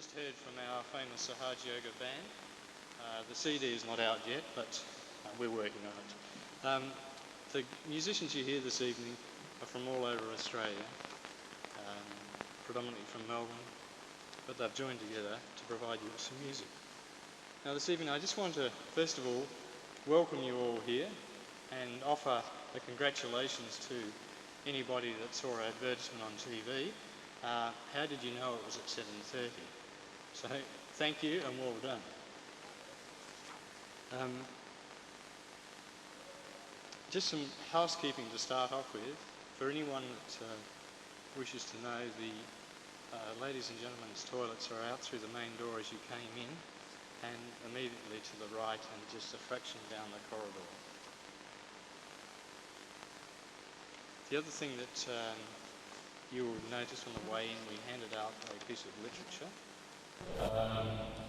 just heard from our famous Sahaj Yoga band. The CD is not out yet, but we're working on it. The musicians you hear this evening are from all over Australia, predominantly from Melbourne, but they've joined together to provide you with some music. Now this evening I just want to, first of all, welcome you all here and offer a congratulations to anybody that saw our advertisement on TV. How did you know it was at 7:30? So thank you and well done. Just some housekeeping to start off with. For anyone that wishes to know, the ladies and gentlemen's toilets are out through the main door as you came in, and immediately to the right and just a fraction down the corridor. The other thing that you will notice on the way in, we handed out a piece of literature.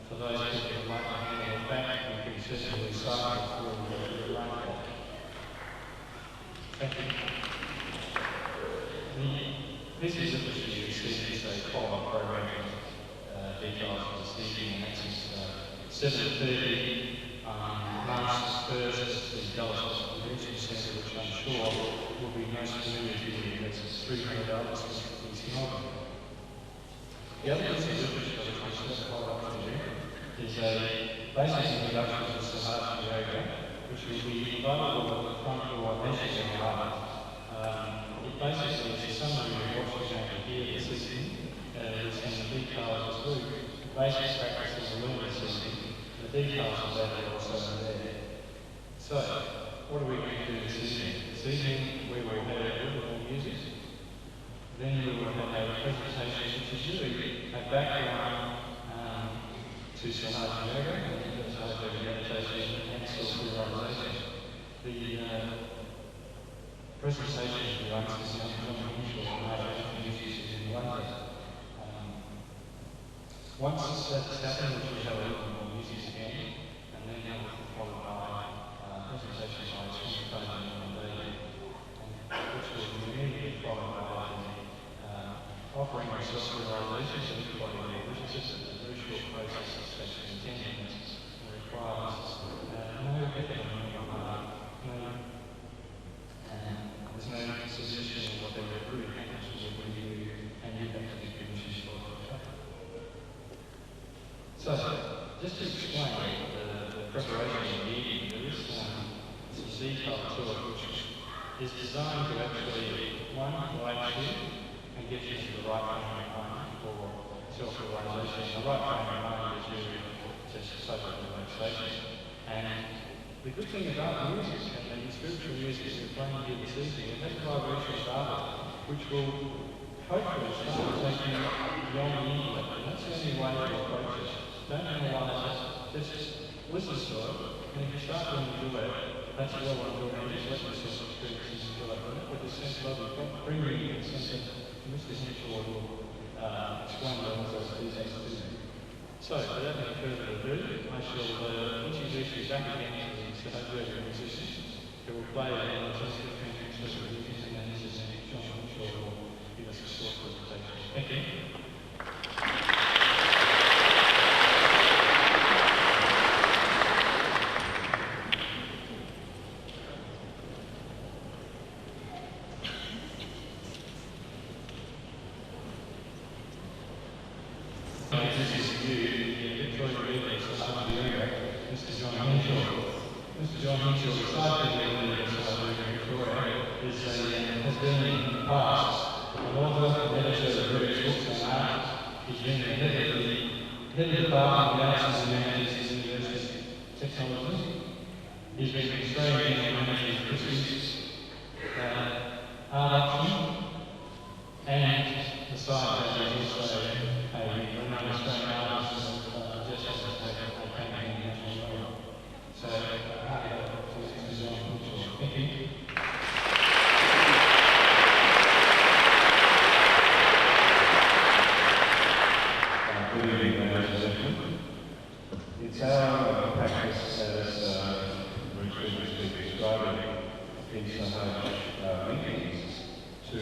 For those people who might not hand it back, you can certainly recycle through the raincoat. Thank you. The pieces of literature you see is a follow-up program details for this evening, and that's 7:30 on March 1st, the Dallas Convention Centre, which I'm sure will be most familiar to you. That's 300 Dallas in East Melbourne. The other piece of literature which I just follow up to you is a basic introduction to Sahaj Yoga, which will be available at the front door as you go up. It basically is a summary of what you're going to hear this evening. It's in the details as well. Basic practices are learned this evening. The details of that are also there. So, what are we going to do this evening? This evening we will have a little more music. Then we will have a presentation which is really a background to Sahaj Yoga and Sahaj Yoga meditation and self-realization. The presentation runs this non-conventional introduces in London. Once that's happened, we have a little more music again, and then that will be followed by presentation by Sri Payam and David, which will be immediately followed by the offering of self-realization to everybody there, which is just a very short process that takes 10 minutes and requires no effort on your part, there's no suggestion of what they will do, which is what we do, and you have to be finished for it. So, just to explain the preparation of the evening, there is some detail to it which is designed to actually, one, guide you and get you to the right frame of mind for self-realization. The right frame of mind is really just social relaxation. And the good thing about music and the spiritual music we're playing here this evening, it has a vibration started, which will hopefully start to take you beyond the intellect. And that's the only way to approach it. Don't analyse it, just listen to it, and if you start to enjoy it, that's well I'm doing, and just let yourself experience and enjoy it. And that would just sense lovely, bring you a sense of Mr. Hinchell will explain all those pieces to you. So, without any further ado, I shall introduce you back again to the Sahaj Yoga musicians, who will play a fantastic special music, and then this is John Hinchell who will give us a short presentation. Thank you. It's our practice as Richard was describing in Sahaj meetings to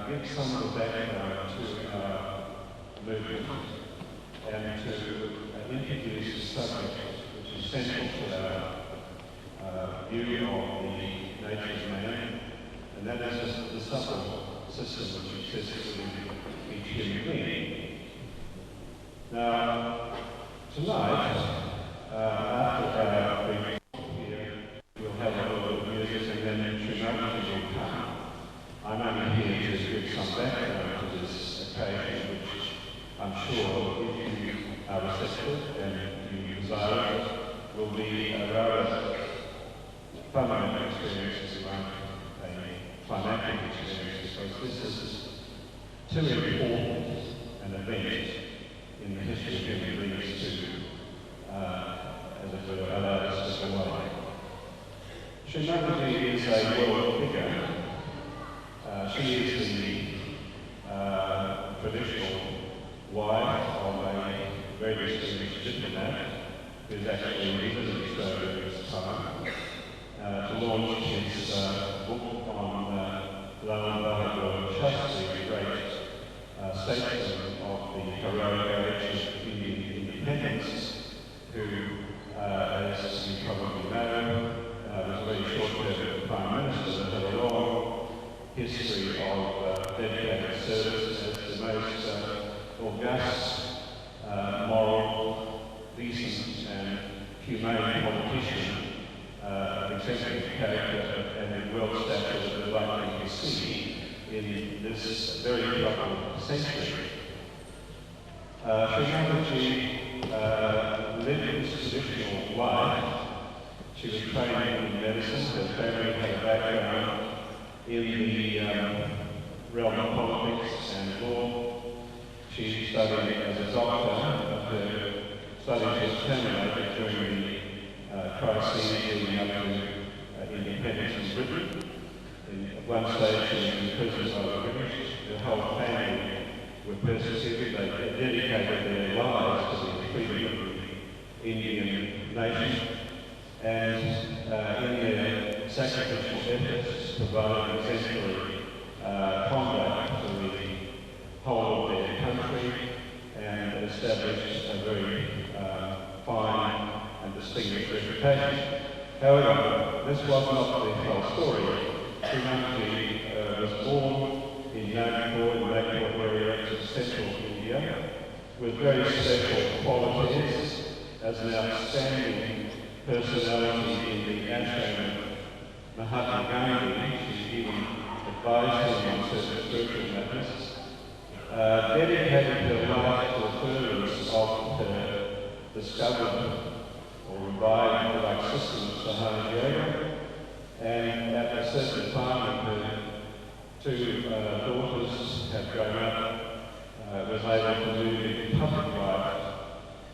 give some of the background to our movement and to introduce a subject which is central to our view of the nature of man, and that is the supple system which exists within each human being. Now, tonight, after our brief here, we'll have a little music and then Srimati will come. I'm only here to give some background to this occasion, which I'm sure, if you are receptive and you desire it, will be a rather fundamental experience as well, a climactic experience, because this is too important an event in the history of human beings to, as it were, allow us to slip away. Srimati is a world figure. She is the traditional wife of a very distinguished diplomat who's actually visited Australia at this time to launch his book on Lal Bahadur Shastri, the great statesman of the heroic age of Indian independence, who, as you probably know, was a very short-term Prime Minister that had a long history of dedicated service as the most august, moral, decent and humane politician of exemplary character and world stature that we're likely to see in this very troubled century. Srimati lived this traditional life. She was trained in medicine. Her family had a background in the realm of politics and law. She studied as a doctor, but her studies were terminated during the crises leading up to independence in Britain. At one stage she was imprisoned by the British. Her whole family were persecuted. They dedicated their lives to the freedom of the Indian nation. And in their sacrificial efforts provided exemplary conduct for the whole of their country and established a very fine and distinguished reputation. However, this was not the whole story. Srimati was born in Nagpur, in the Nagpur area of central India, with very special qualities as an outstanding personality in the ashram of Mahatma Gandhi. She even advised him on certain spiritual matters. Dedicated her life to the furtherance of her discovered or revived like system of Sahaja Yoga, and at a certain time when her two daughters had grown up, was able to move into public life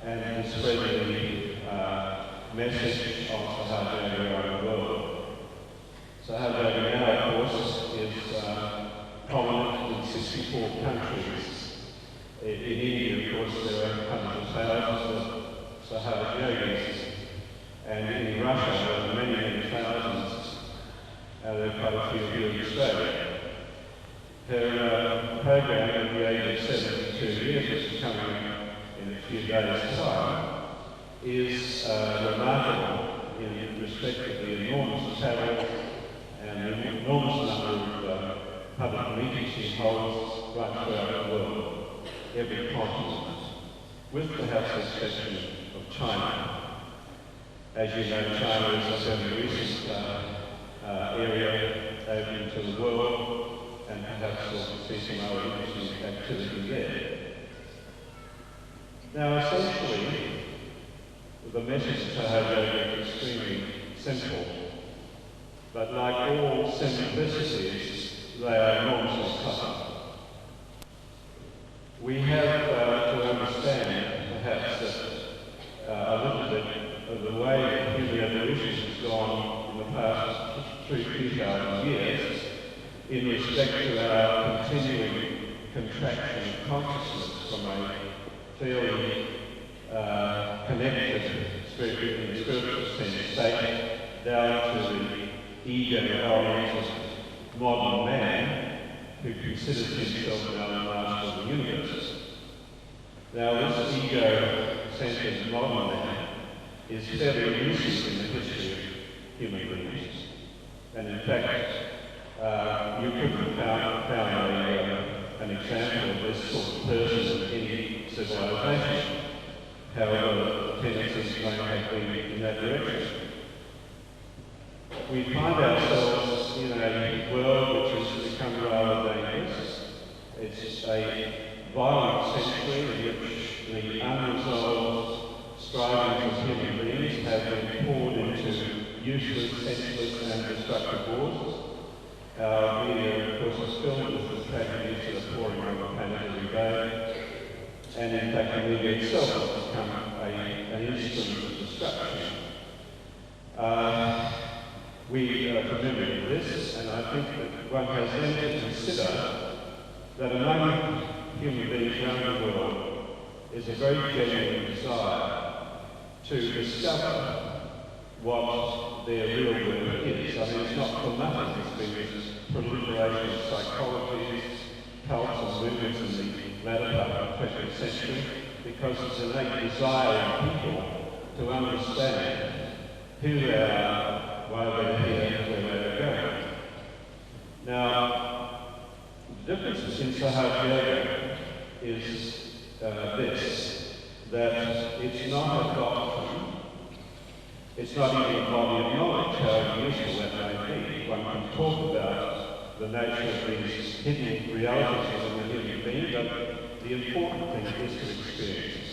and to spread the message of Sahaja Yoga around the world. Sahaja Yoga now, of course, is prominent in 64 countries. In India, of course, there are hundreds of thousands of Sahaja Yogis, and in Russia there are many, many thousands. There are quite a few here in Australia. Her program at the age of 72 years, which is coming in a few days' time, is remarkable in respect of the enormous talent and the enormous number of public meetings she holds right throughout the world, every continent, with perhaps the exception of China. As you know, China is a very recent area open to the world, and perhaps we'll see some other interesting activity there. Now, essentially, the message of Sahaja Yoga is extremely simple, but like all simplicities, they are enormously subtle. We have to understand, perhaps, that a little bit of the way that human evolution has gone in the past 2,000 years in respect to our continuing contraction of consciousness from a fairly connected spiritual sense state down to the ego-oriented modern man who considers himself now the master of the universe. Now, this ego-centered modern man is fairly recent in the history of human beings. And in fact, you couldn't have found an example of this sort of person in any civilization. However, tendencies may have been in that direction. We find ourselves in a world which has become rather dangerous. It's a violent century in which the unresolved strivings of human beings have been poured into useless, senseless and destructive wars. Our media, of course, is filled with the tragedies that are pouring on the planet every day. And in fact, the media itself has become an instrument of destruction. We are familiar with this, and I think that one has then to consider that among human beings around the world is a very genuine desire to discover what their real worth is. I mean, it's not for nothing there's been this proliferation of psychologies, cults and movements in the latter part of the 20th century, because it's an innate desire in people to understand who they are, why they're here, and where they're going. Now, the difference between Sahaja Yoga is this, that it's not a doctrine, it's not even a body of knowledge, however useful that may be. One can talk about the nature of these hidden realities within the human being, but the important thing is to experience.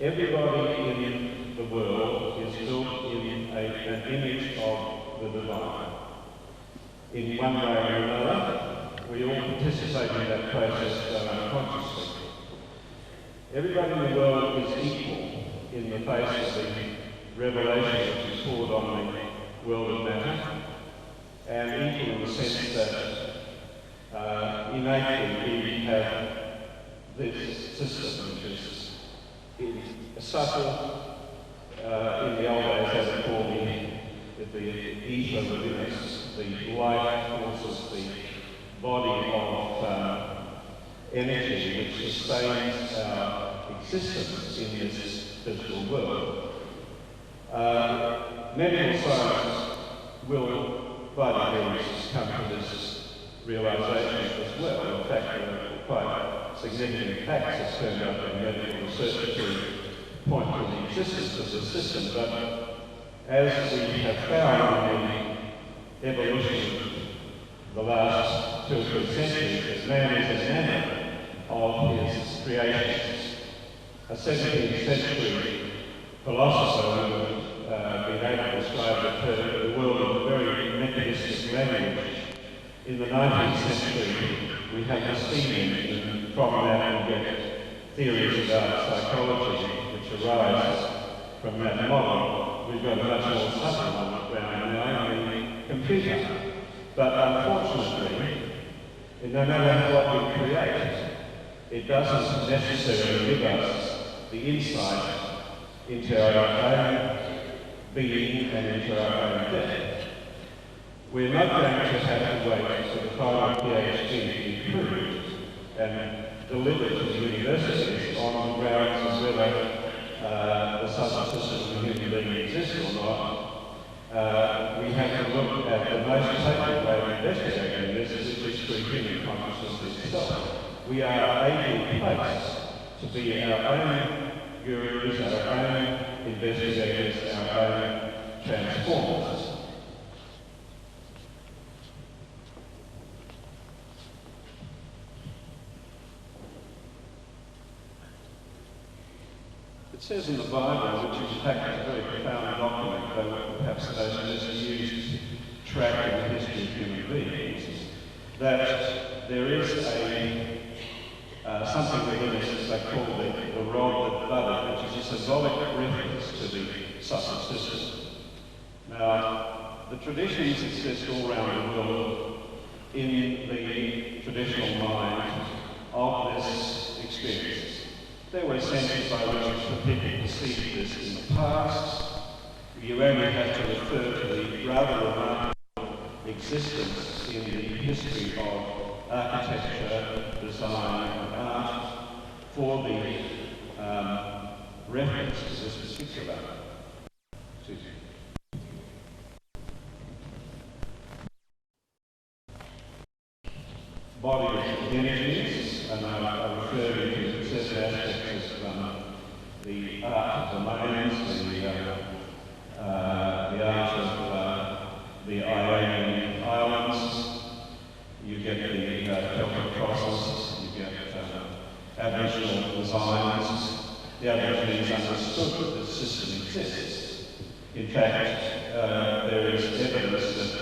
Everybody in the world is built in an image of the divine. In one way or another, we all participate in that process unconsciously. Everybody in the world is equal in the face of the revelation which is poured on the world of matter, and equal in the sense that innately we have this system which is subtle, in the old days as it called the ether within us, the life forces, the body of energy which sustains our existence in this physical world. Medical science will, by degrees, come to this realization as well. In fact, there are quite significant facts that turned up in medical research to point to the existence of the system, but as we have found in the evolution of the last 2 or 3 centuries, that man is an animal of his creations. A 17th century philosopher who been able to describe the world in a very mechanistic language. In the 19th century, we have the steam engine, and from that we get theories about psychology which arise from that model. We've got a much more subtle one around now in the computer. But unfortunately, no matter what we create, it doesn't necessarily give us the insight into our own being and into our own death. We're not going to have to wait for the final PhD to be proved and delivered to the universities on the grounds of whether the subtle system of the human being exists or not. We have to look at the most effective way of investigating this, which is through human consciousness itself. We are ably placed to be our own gurus, our own investigators, our own transformers. It says in the Bible, which is in fact a very profound document, though perhaps the most misused track in the history of human beings, that there is something within us that they call the rod that budded, which is a symbolic reference to the subtle system. Now, the traditions exist all around the world in the traditional mind of this experience. There were senses by which people perceived this in the past. You only have to refer to the rather remarkable existence in the history of architecture, design and art for the reference to this particular body of energies, and I refer you to certain aspects of the art of the domains, the art of the Ionian Islands. You get the Celtic crosses, you get Aboriginal designs. The Aborigines understood that this system exists. In fact, there is evidence that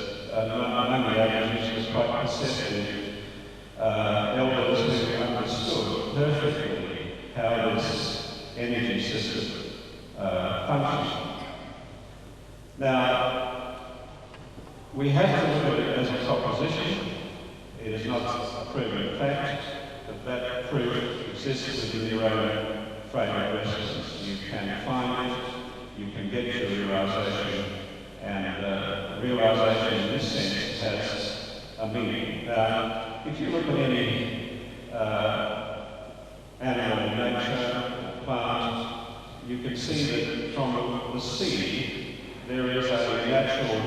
among the Aborigines was quite perceptive elders who understood perfectly how this energy system functioned. Now, we have to look at it as a proposition. It is not a proven fact, but that proof exists within your own frame of reference. You can find it, you can get your realisation, and realisation in this sense has a meaning. Now, if you look at any animal in nature, plant, you can see that from the seed there is a natural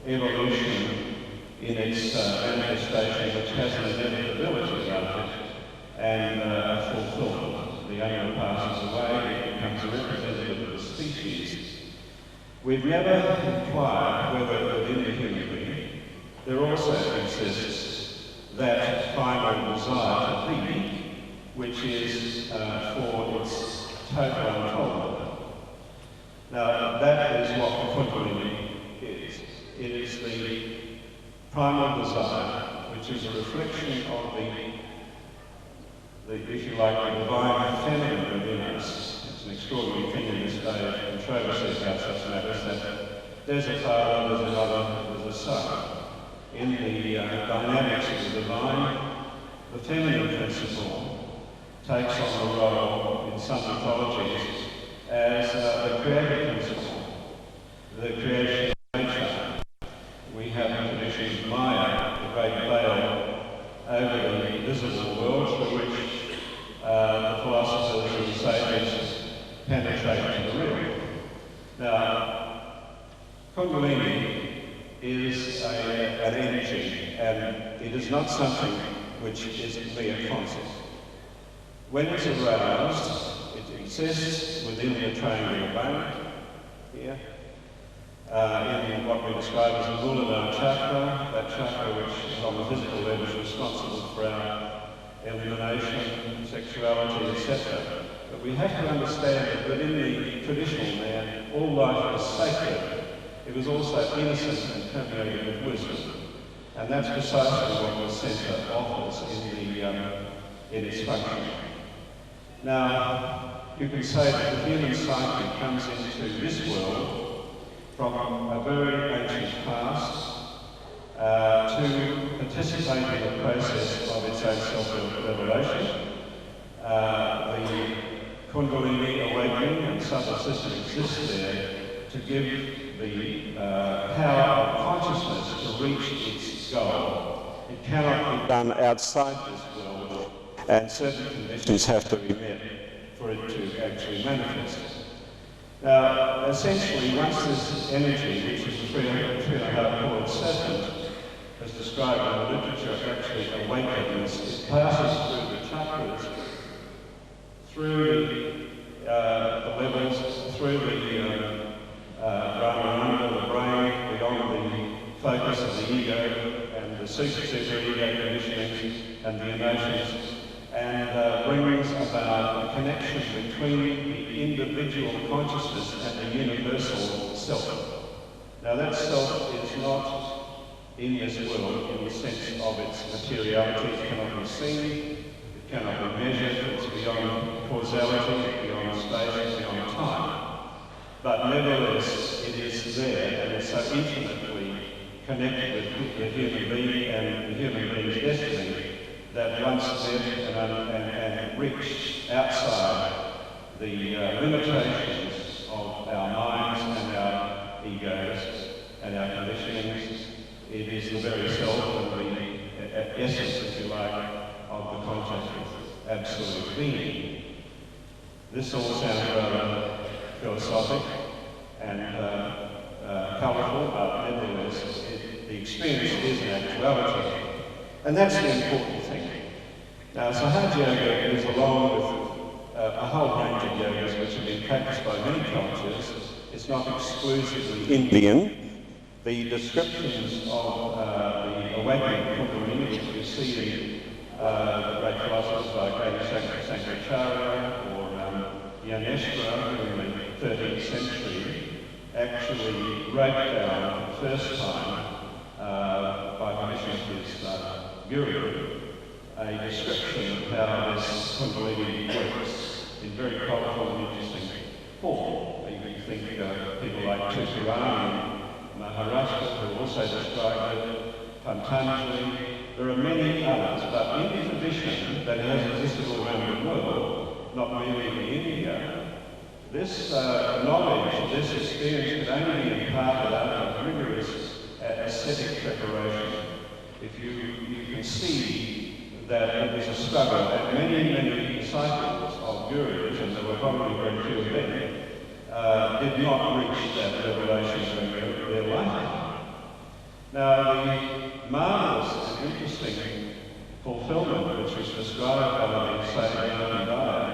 evolution in its manifestation which has an inevitability about it and a fulfillment. The animal passes away, it becomes a representative of the species. We've never inquired whether within the human being there also exists that final desire to be, which is for its total unfoldment. Now, that is what the Kundalini is. It is the primal desire, which is a reflection of the if you like, the divine feminine within us. It's an extraordinary thing in this day of controversy about such matters that there's a father, there's a mother, there's a son. In the dynamics of the divine, the feminine principle takes on the role in some mythologies as the creative principle, the creation of nature. We have the tradition of Maya, the great veil over the visible world through which the philosophers and the sages penetrate to the real. Now, Kundalini is an energy, and it is not something which is mere concept. When it's aroused, it exists within the triangular bone here, in what we describe as the Muladhara chakra, that chakra which on the physical level is responsible for our elimination, sexuality, etc. But we have to understand that within the traditional man, all life is sacred. It was also innocent and permeated with wisdom. And that's precisely what the centre offers in its function. Now, you can say that the human psyche comes into this world from a very ancient past to participate in the process of its own self-revelation. The Kundalini awakening and subtle system exists there to give the power of consciousness to reach its goal. It cannot be done outside this world, and certain conditions have to be met for it to actually manifest. Now, essentially, once this energy, which is the 3.5-pointed serpent, as described in the literature, actually awakens, it passes through the chakras, through the levels, through the Brahmananda, the brain, beyond the focus of the ego and the super-ego conditioning and the emotions, and brings about a connection between the individual consciousness and the universal self. Now that self is not in this world in the sense of its materiality. It cannot be seen, it cannot be measured, it's beyond causality, beyond space, beyond time. But nevertheless, it is there, and it's so intimately connected with the human being and the human being's destiny that once met and reached outside the limitations of our minds and our egos and our conditionings, it is the very self and the essence, if you like, of the consciousness. absolute being. This all sounds rather philosophic and colourful, but nevertheless, the experience is an actuality. And that's the important thing. Now, Sahaja Yoga is along with a whole range of yogas which have been practiced by many cultures. It's not exclusively Indian. The descriptions of the awakening of Kundalini, which you see in great philosophers like Adi Sankaracharya or Yaneshwara, who in the 13th century actually wrote down for the first time, by permission of his guru, a description of how this Kundalini works in very colourful and interesting form. You can think people like Tushirani in Maharashtra who also described it, Patanjali. There are many others, but in the tradition that has existed all around the world, not merely in India, this knowledge, this experience can only be imparted after rigorous ascetic preparation. If you can see that it was a struggle, and many disciples of gurus, and there were probably very few of them, did not reach that revelation during their lifetime. Now, the marvellous and interesting fulfillment which was described by the sage Anandaya,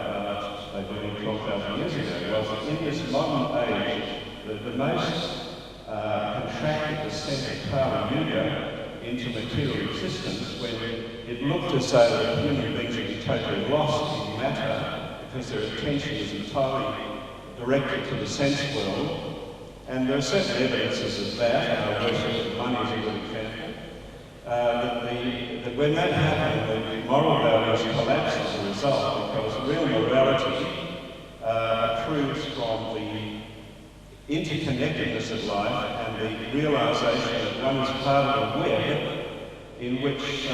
I believe 12,000 years ago, was that in this modern age, the most contracted descent of Kali Yuga into material existence, when it looked as though that human beings would be totally lost in matter because their attention is entirely directed to the sense world. And there are certain evidences of that. Our worship of money is a good example. That when that happened, the moral values collapsed as a result, because real morality accrues from the interconnectedness of life and the realisation that one is part of a web in which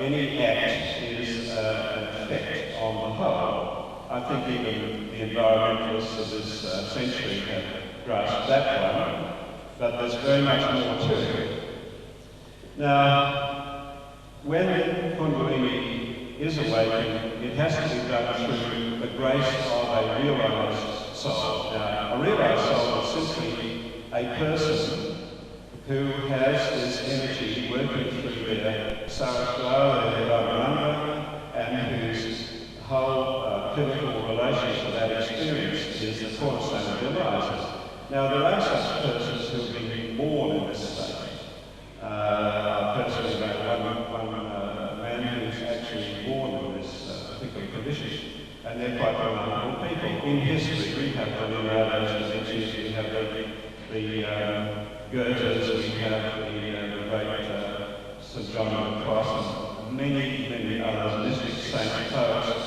any act is an effect on the whole. I think even the environmentalists of this century have grasped that one, but there's very much more to it. Now, when Kundalini is awakened, it has to be done through the grace of a realised soul. Now, a realised soul is simply a person who has this energy working through their saraswara, their Vairanga, and whose whole pivotal relation to that experience is the cornerstone of their lives. Now, there are such persons who have been born in this state. Personally, one man who's actually born with this particular condition, and they're quite remarkable people. In history, we have the Leonardo da Vinci, we have the Goethes, we have the great St. John of the Cross, and many other mystics, saints, poets,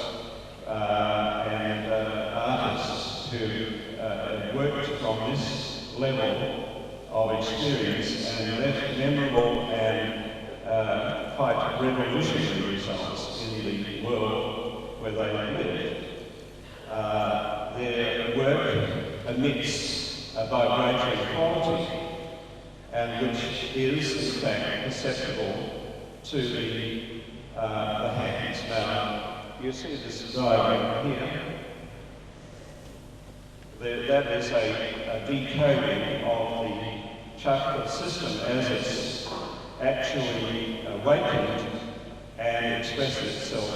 and artists who worked from this level of experience and left memorable and quite revolutionary results in the world where they lived. Their work emits a vibratory quality, and which is in fact perceptible to the hands. Now, you see this diagram here. That is a decoding of the chakra system as it's actually awakened and expresses itself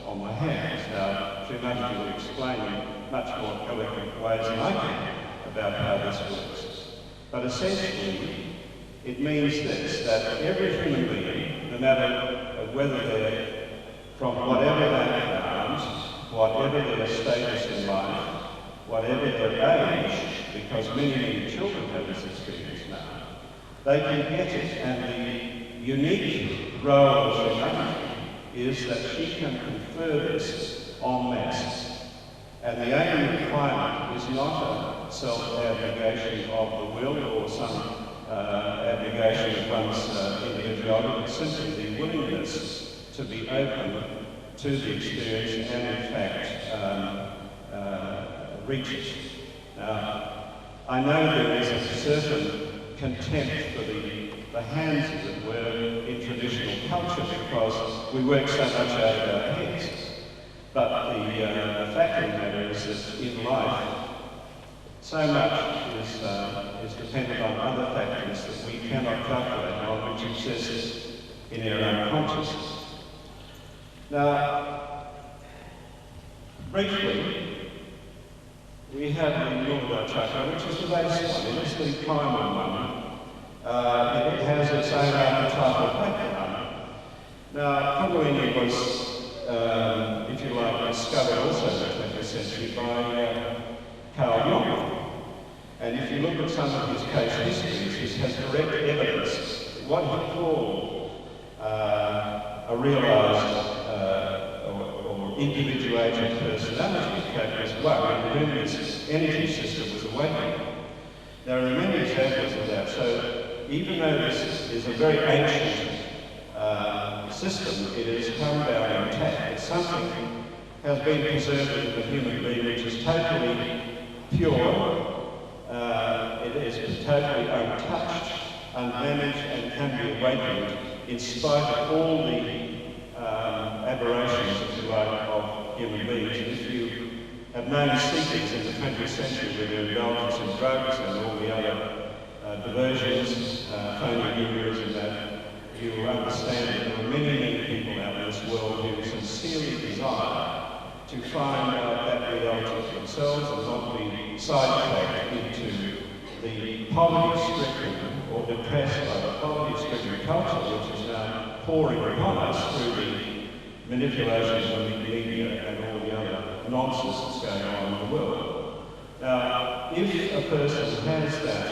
on the hands. Now, Srimati will explain in much more eloquent ways than I can about how this works. But essentially, it means this, that every human being, no matter whether they're from whatever background, whatever their status in life, whatever their age, because many children have this experience now, they can get it, and the unique role of Srimati is that she can confer this en masse. And the only requirement is not a self-abnegation of the will or some abnegation of one's individuality, but simply the willingness to be open to the experience and in fact reach it. Now, I know there is a certain contempt for the hands, as it were, in traditional culture because we work so much out of our heads. But the fact of the matter is that in life, so much is dependent on other factors that we cannot calculate on, which exist in our unconsciousness. Now, briefly, we have the Muladhara chakra, which is the basic one. It is the primal one. It has its own archetypal background. Now, Kundalini was, if you like, discovered also in the 20th century by Carl Jung. And if you look at some of his case histories, he has direct evidence that what he called a realised or individuated personality, in fact, was one in whom his energy system was awakening. There are many examples of that. So even though this is a very ancient system, it has come down intact. It's something has been preserved in the human being which is totally pure. It is totally untouched, undamaged, and can be awakened in spite of all the aberrations, if you like, of human beings. And if you have known seekers in the 20th century with their indulgence in drugs and all the other diversions, phony gurus and that, you will understand that there are many, many people out in this world who sincerely desire to find out that reality for themselves and not be sidetracked into the poverty-stricken or depressed by the poverty-stricken culture which is now pouring upon us through the manipulations of the media and all the other nonsense that's going on in the world. Now, if a person has that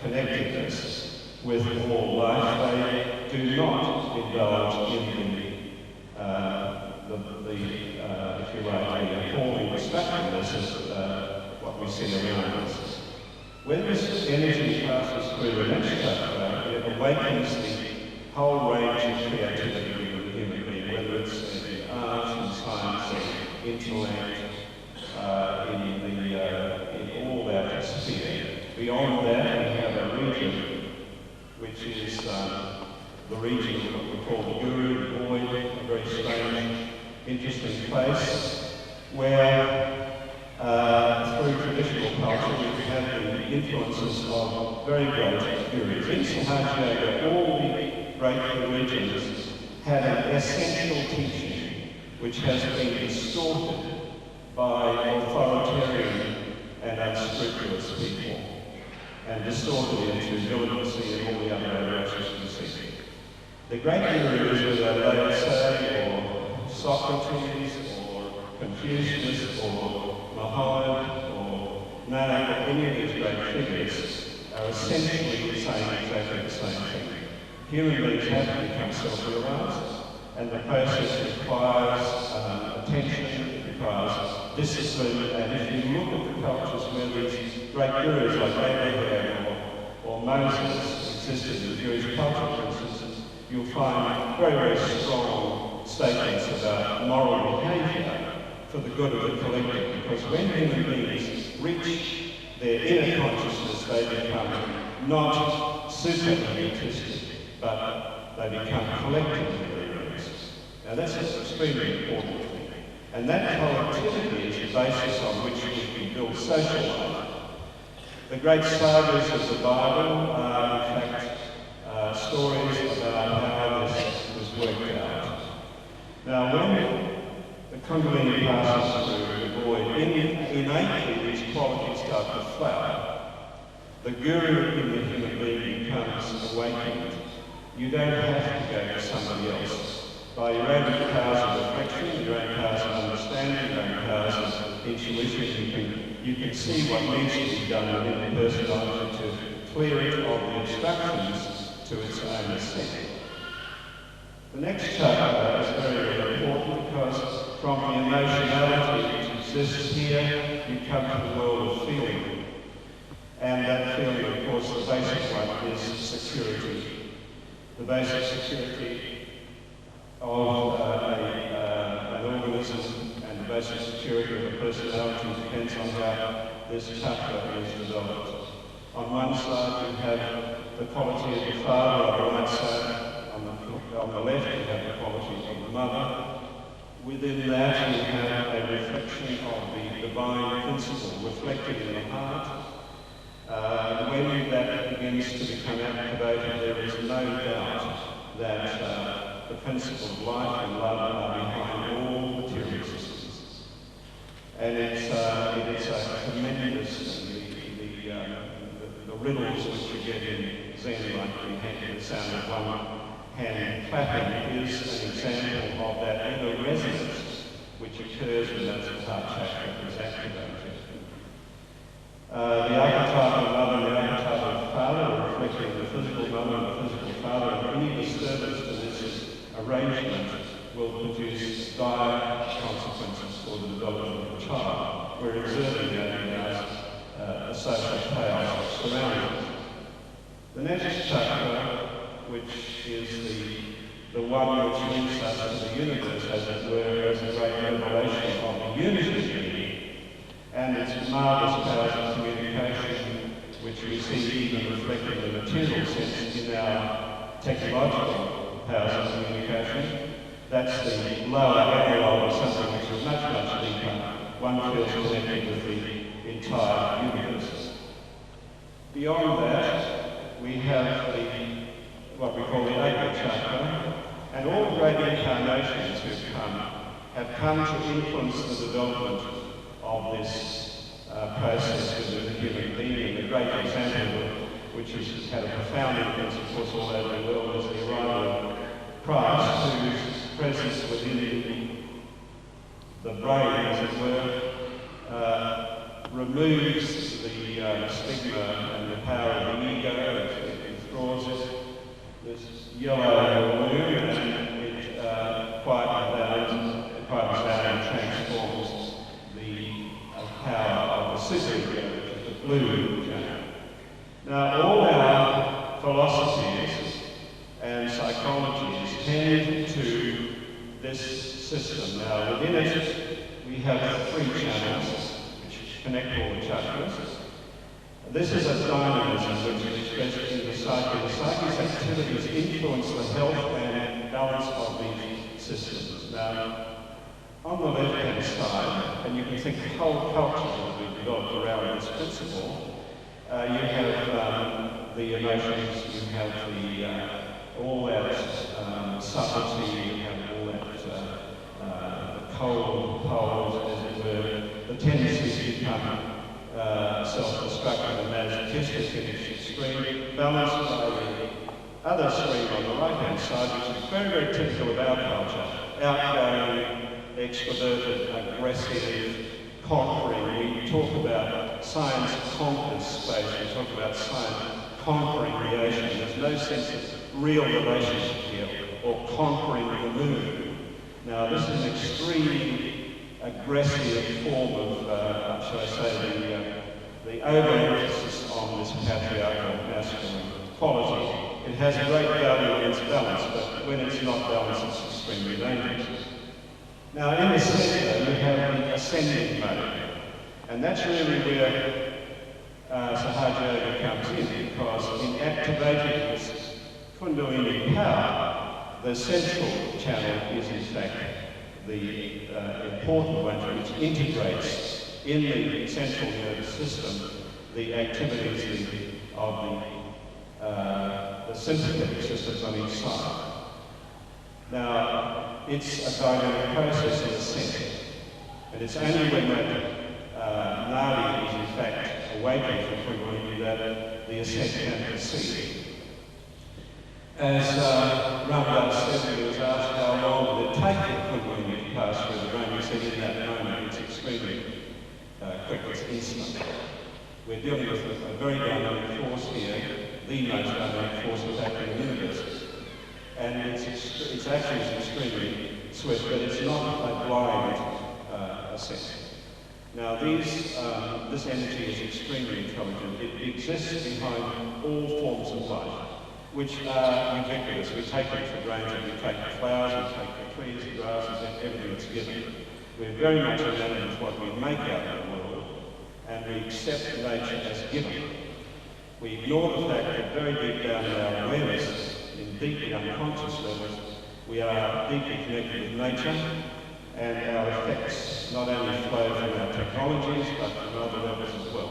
connectedness with all life, they do not indulge in if you like, the appalling destructiveness of what we see around us. When this energy passes through the next chakra, it awakens the whole range of creativity within the human being, whether it's in art and science and intellect, in all that sphere. Beyond that, we have a region which is the region of what we call the Guru, the void, a very strange, interesting place where through traditional culture we have the influences of very great gurus. In Sahaja, all the great religions had an essential teaching which has been distorted by authoritarian and unscrupulous people and distorted into militancy and all the other aberrations we see. The great gurus, whether Lao Tse or Socrates or Confucius or Muhammad or Nanak or any of these great figures are essentially saying exactly the same thing. Human beings have to become self-realised, and the process requires attention, it requires discipline, and if you look at the cultures where these great gurus like Abraham or Moses existed in the Jewish culture, for instance, you'll find very, very strong statements about moral behaviour for the good of the collective, because when human beings reach their inner consciousness, they become not super-egotistic, but they become collectively religious. Now that's extremely important thing. And that collectivity is the basis on which we can build social life. The great sagas of the Bible are, in fact, stories about how this was worked out. Now, when the Kundalini passes through the void, innately these qualities start to flower. The guru in the human being becomes awakened. You don't have to go to somebody else. By your own powers of reflection, your own powers of understanding, your own powers of intuition, you can see what needs to be done within the personality to clear it of the obstructions to its own ascent. The next chapter is very, very important because from the emotionality which exists here, you come to the world of feeling. And that feeling, of course, the basic one is security. The basic security of an organism and the basic security of a personality depends on how this chakra is developed. On one side you have the quality of the father, on the right side, on the left you have the quality of the mother, Within that, you have a reflection of the divine principle reflected in the heart. When that begins to become activated, there is no doubt that the principle of life and love are behind all material systems. And it's a tremendous, the riddles which you get in Zen, like the sound of one hand clapping, is an example of that inner resonance which occurs when that heart chakra is activated. The archetype of mother and the archetype of father are reflecting the physical mother and the physical father, and any disturbance to this arrangement will produce dire consequences for the development of the child. We're observing that in our social chaos surrounding us. The next chakra, which is the one which links us to the universe, as it were, as a great revelation of the unity of being, and its marvellous powers of communication, which we see even reflected in the material sense in our technological powers of communication. That's the lower analog of something which is much, much deeper. One feels connected with the entire universe. Beyond that, we have what we call the Ajna chakra, and all great incarnations who've have come to influence the development of this process within the human being. The great example which has had a profound influence, of course, all over the world is the arrival of Christ, whose presence within the brain, as it were, removes the stigma and the power of the ego. It withdraws it. This yellow balloon, and it quietens down and transforms the power of the superego, which is the blue channel. Now, all our philosophies and psychologies tend to this system. Now, within it, we have 3 channels which connect all the chakras. This is a dynamism which is expressed in the psyche. The psyche's activities influence the health and balance of these systems. Now, on the left-hand side, and you can think the whole culture that we've developed around this principle, you have the emotions, you have all that subtlety, you have all that the cold poles, as it were, the tendency to become self-destructive and masochistic in its extreme, balanced by the other extreme on the right-hand side, which is very, very typical of our culture. Outgoing, extroverted, aggressive, conquering. We talk about science conquers space. We talk about science conquering creation. There's no sense of real relationship here, or conquering the moon. Now, this is an extremely aggressive form of, shall I say, the overemphasis on this patriarchal masculine quality. It has great value when it's balanced, but when it's not balanced, it's extremely dangerous. Now, in the center, you have the ascending mode, and that's really where Sahaja Yoga comes in, because in activating this Kundalini power, the central channel is in fact the important one, which integrates in the central nervous system the activities of the sympathetic systems on each side. Now, it's a dynamic process in the center, and it's only when that Nadi is in fact awakened from Kundalini that the ascent can proceed. As Ramdas said, he was asked how long would it take for Kundalini to pass through the brain. He said in that moment it's extremely quick, it's instant. We're dealing with a very dynamic force here, the most dynamic force that's acting in the universe. And it's actually extremely swift, but it's not a blind ascent. Now this energy is extremely intelligent. It exists behind all forms of life, which are ubiquitous. We take them for granted. We take the flowers, we take the trees, the grasses, and everything that's given. We're very much enamored with what we make out of the world, and we accept nature as given. We ignore the fact that very deep down in our awareness, in deeply unconscious levels, we are deeply connected with nature, and our effects not only flow from our technologies, but from other levels as well.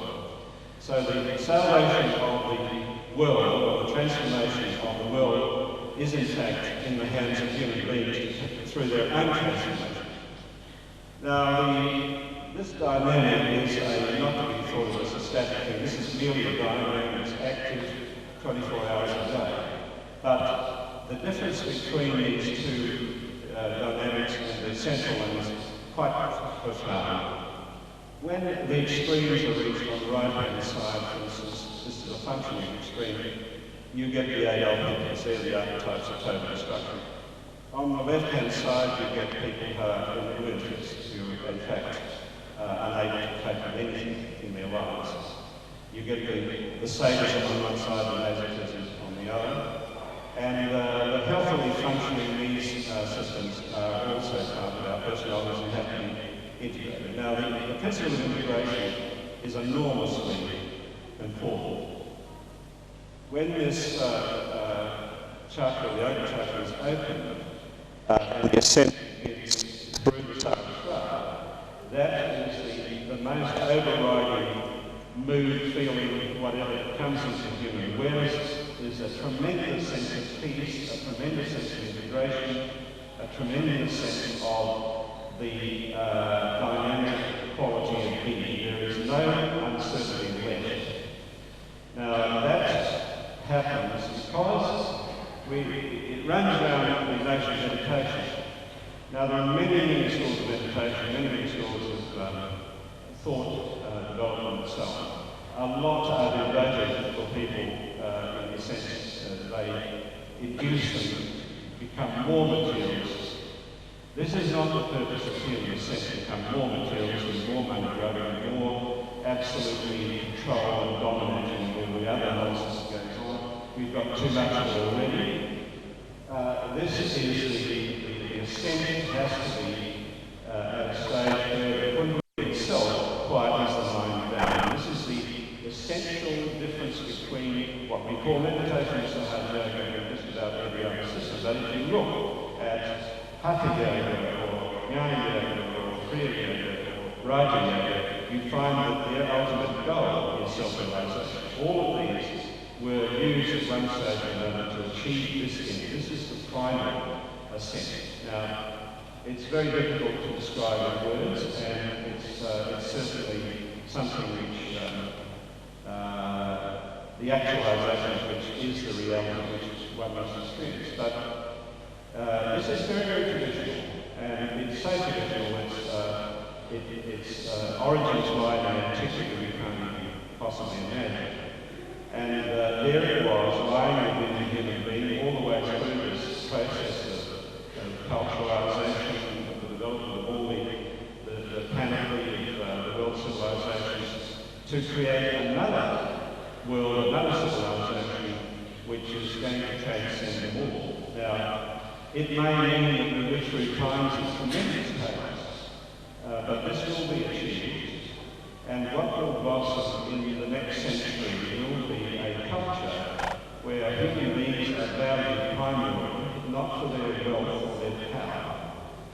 So the salvation of the world, or the transformation of the world, is in fact in the hands of human beings through their own transformation. Now, this dynamic is not to be thought of as a static thing. This is merely a dynamic that's active 24 hours a day. But the difference between these two dynamics and the central one is quite profound. When the extremes are reached on the right-hand side, for instance, this is a functioning extreme, you get the adult and see the archetypes of total destruction. On the left-hand side, you get people who are lunatics, who are in fact unable to cope with anything in their lives. You get the sadism on one side and masochism on the other. And the healthily functioning these systems are also part of our personalities and have to be integrated. Now, the principle of integration is enormously important. When this chakra, the Yoga chakra, is open, and the ascent is through the chakra, that is the most overriding mood, feeling, whatever comes into human awareness. There's a tremendous sense of peace, a tremendous sense of integration, a tremendous sense of the dynamic quality of being. There is no uncertainty left. Now that happens because it runs around the notion of meditation. Now there are many schools of meditation, many schools of thought development and so on. A lot are devoted for people in the sense that they induce them to become more materialists. This is not the purpose of healing, the sense to become more materialists, more money grubbing, more absolutely in control and dominating all the other nonsense that goes on. We've got too much of it already. This is the ascent has to be at a stage where the Kundalini itself quietens the mind down. This is the essential difference between what we call meditation and Hatha Yoga and just about every other system. But if you look at Hatha Yoga or Jnana Yoga or Kriya Yoga or Raja Yoga, you find that their ultimate goal is self-realization. All of these were used at one stage or another to achieve this end. This is the primary ascent. Now, it's very difficult to describe in words, and it's certainly something which the actualization of which is the reality which one must experience. But this is very, very traditional, and it's so traditional its origins lie in antiquity we can't even possibly imagine. And there it was, lying within the human being all the way through this process of culturalization, of the development of all the panoply of the world civilizations, to create another world, another civilization, which is going to transcend them all. Now, it may mean that we live through times of tremendous chaos, but this will be achieved. And what will blossom in the next century will be a culture where human beings are valued primarily not for their wealth or their power,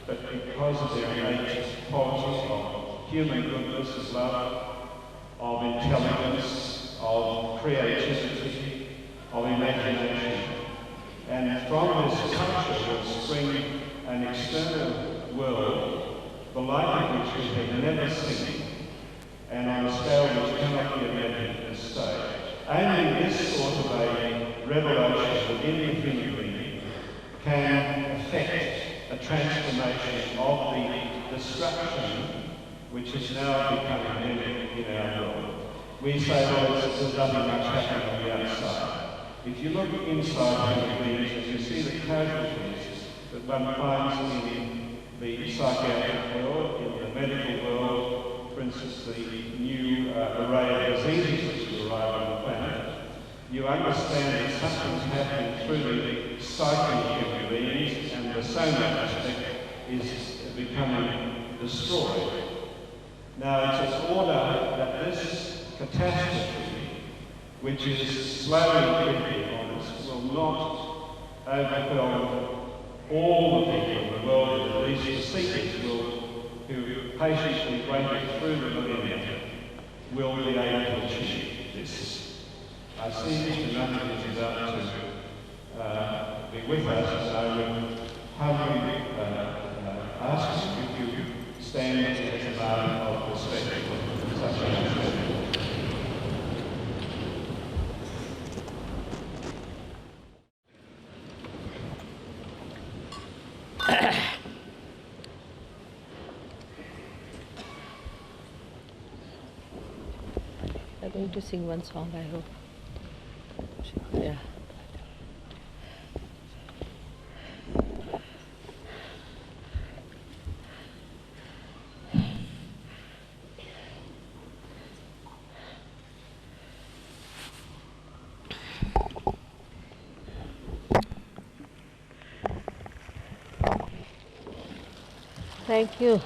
but because of their innate qualities of human goodness, of love, of intelligence, of creativity, of imagination. And from this culture will spring an external world, the like of which we have never seen, and on a scale which cannot be imagined at this stage. Only this sort of a revelation within the human being can affect a transformation of the destruction which is now becoming endemic in our world. We say, well, there's nothing much happening on the outside. If you look inside human beings and you see the casualties that one finds in the psychiatric world, in the medical world, for instance, the new array of diseases which have arrived on the planet, you understand that something's happening through the psyche of human beings, and the soma aspect is becoming destroyed. Now, it's in order that this catastrophe, which is slowly creeping on us, will not overwhelm all the people in the world, at least the seekers, who patiently wait through the millennia, will be able to achieve this. I see Mr. Nunn is about to be with us, and I would humbly ask you if you stand as a mark of respect for such a man. I'm going to sing one song, I hope. Yeah. Thank you.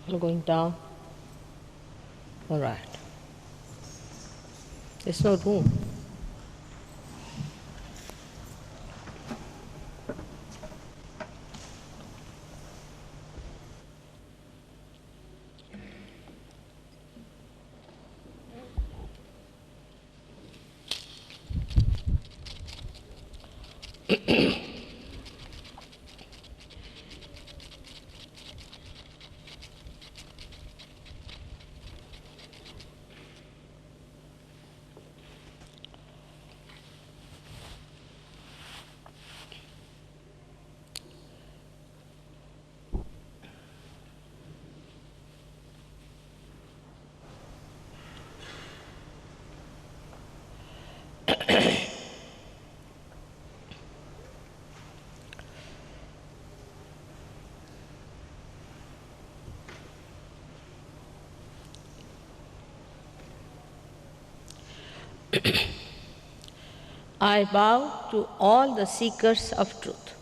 You're going down. All right. There's no room. I bow to all the seekers of truth.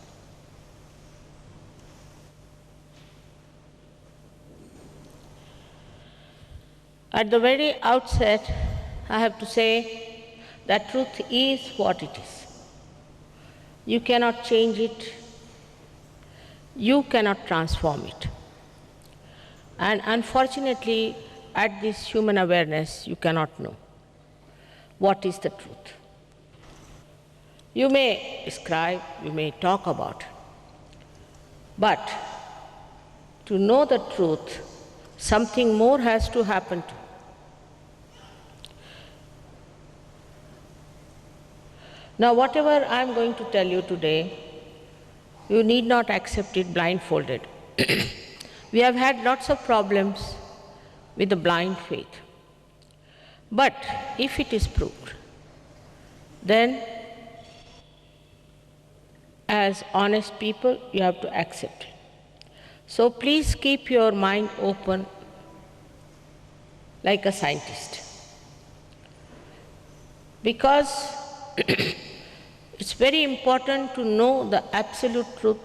At the very outset, I have to say that truth is what it is. You cannot change it. You cannot transform it. And unfortunately, at this human awareness, you cannot know what is the truth. You may describe, you may talk about it, but to know the truth, something more has to happen to. Now, whatever I'm going to tell you today, you need not accept it blindfolded. We have had lots of problems with the blind faith. But if it is proved, then as honest people, you have to accept it. So please keep your mind open like a scientist. Because it's very important to know the absolute truth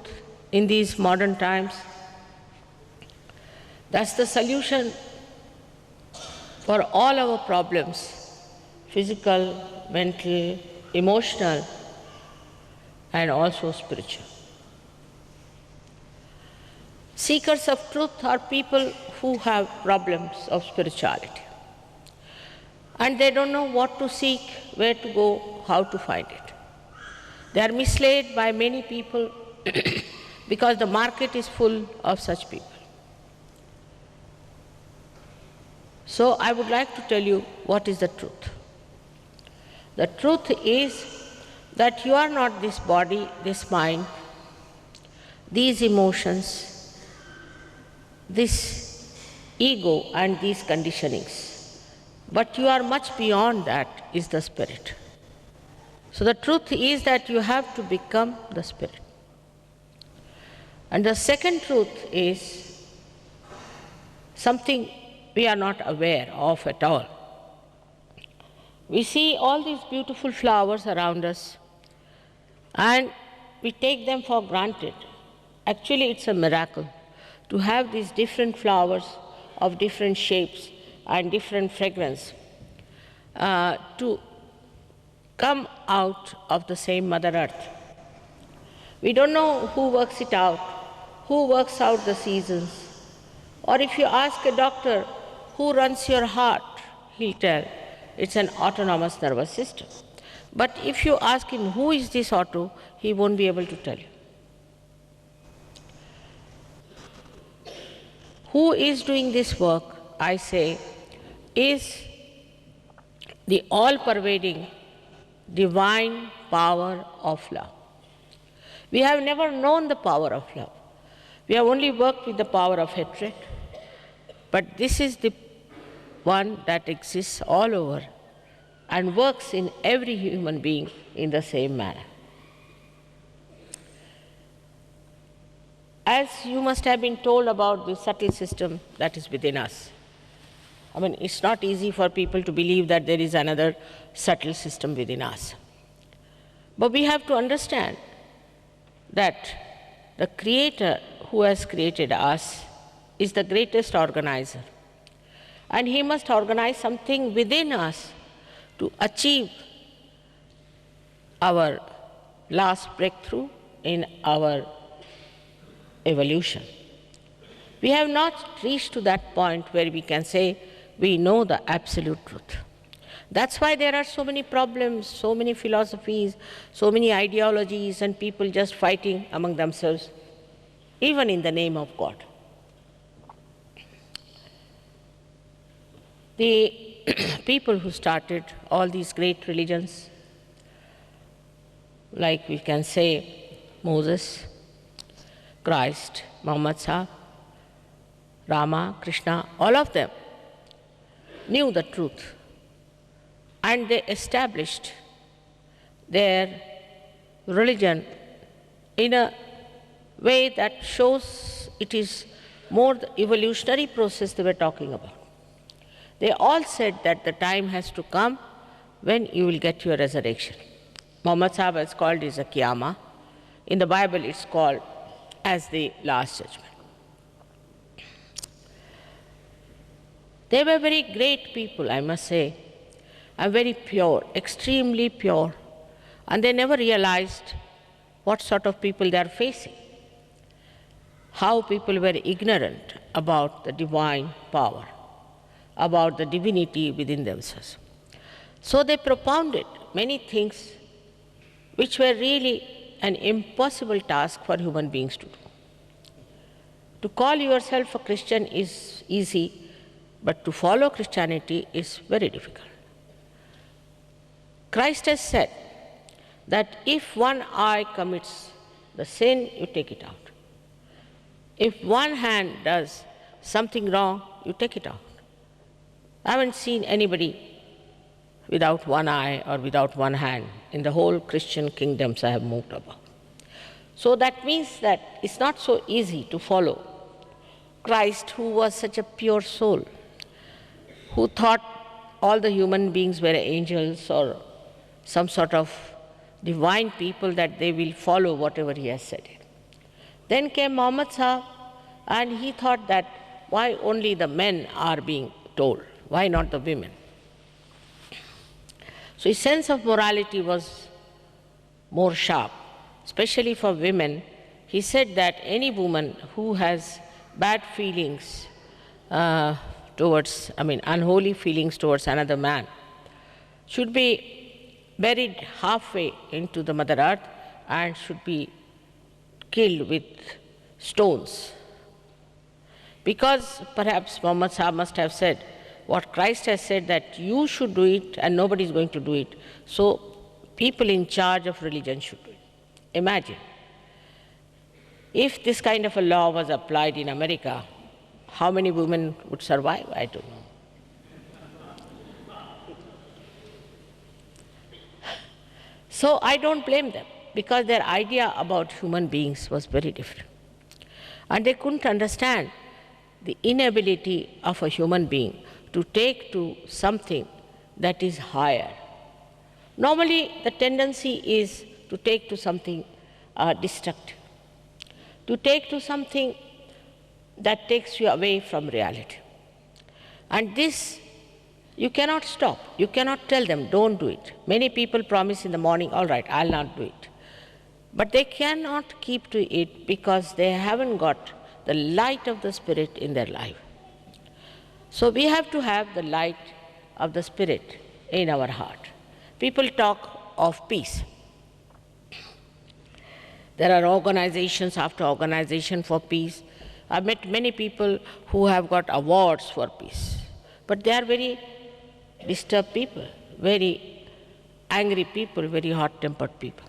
in these modern times. That's the solution for all our problems, physical, mental, emotional, and also spiritual. Seekers of truth are people who have problems of spirituality. And they don't know what to seek, where to go, how to find it. They are misled by many people because the market is full of such people. So I would like to tell you what is the truth. The truth is that you are not this body, this mind, these emotions, this ego and these conditionings. But you are much beyond that, is the spirit. So the truth is that you have to become the spirit. And the second truth is something we are not aware of at all. We see all these beautiful flowers around us and we take them for granted. Actually, it's a miracle to have these different flowers of different shapes and different fragrance to come out of the same Mother Earth. We don't know who works it out, who works out the seasons. Or if you ask a doctor, who runs your heart, he'll tell, it's an autonomous nervous system. But if you ask him, who is this auto, he won't be able to tell you. Who is doing this work, I say, is the all-pervading divine power of love. We have never known the power of love. We have only worked with the power of hatred. But this is the one that exists all over and works in every human being in the same manner. As you must have been told about the subtle system that is within us. I mean, it's not easy for people to believe that there is another subtle system within us. But we have to understand that the Creator who has created us is the greatest organizer. And he must organize something within us to achieve our last breakthrough in our evolution. We have not reached to that point where we can say we know the absolute truth. That's why there are so many problems, so many philosophies, so many ideologies, and people just fighting among themselves, even in the name of God. The people who started all these great religions, like we can say Moses, Christ, Muhammad Sahib, Rama, Krishna, all of them knew the truth, and they established their religion in a way that shows it is more the evolutionary process they were talking about. They all said that the time has to come when you will get your resurrection. Muhammad Sahib has called it a Qiyamah. In the Bible, it's called as the Last Judgment. They were very great people, I must say, and very pure, extremely pure, and they never realized what sort of people they are facing, how people were ignorant about the divine power, about the divinity within themselves. So they propounded many things which were really an impossible task for human beings to do. To call yourself a Christian is easy, but to follow Christianity is very difficult. Christ has said that if one eye commits the sin, you take it out. If one hand does something wrong, you take it out. I haven't seen anybody without one eye or without one hand in the whole Christian kingdoms I have moved about. So that means that it's not so easy to follow Christ, who was such a pure soul, who thought all the human beings were angels or some sort of divine people that they will follow whatever he has said. Then came Muhammad Sahib, and he thought that why only the men are being told, why not the women? So his sense of morality was more sharp, especially for women. He said that any woman who has bad feelings unholy feelings towards another man should be buried halfway into the Mother Earth and should be killed with stones. Because perhaps Muhammad Sahib must have said what Christ has said, that you should do it and nobody is going to do it. So people in charge of religion should do it. Imagine, if this kind of a law was applied in America, how many women would survive? I don't know. So I don't blame them, because their idea about human beings was very different. And they couldn't understand the inability of a human being to take to something that is higher. Normally, the tendency is to take to something destructive, to take to something that takes you away from reality. And this, you cannot stop. You cannot tell them, don't do it. Many people promise in the morning, all right, I'll not do it. But they cannot keep to it because they haven't got the light of the Spirit in their life. So we have to have the light of the Spirit in our heart. People talk of peace. There are organizations after organization for peace. I've met many people who have got awards for peace, but they are very disturbed people, very angry people, very hot-tempered people.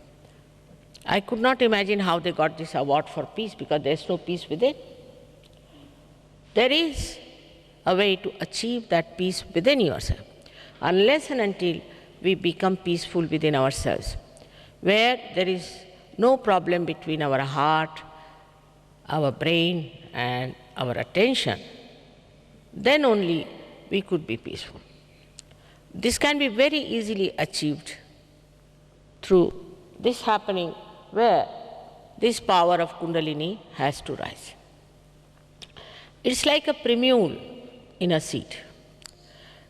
I could not imagine how they got this award for peace, because there is no peace within. There is a way to achieve that peace within yourself, unless and until we become peaceful within ourselves, where there is no problem between our heart, our brain, and our attention, then only we could be peaceful. This can be very easily achieved through this happening, where this power of Kundalini has to rise. It's like a primule in a seed.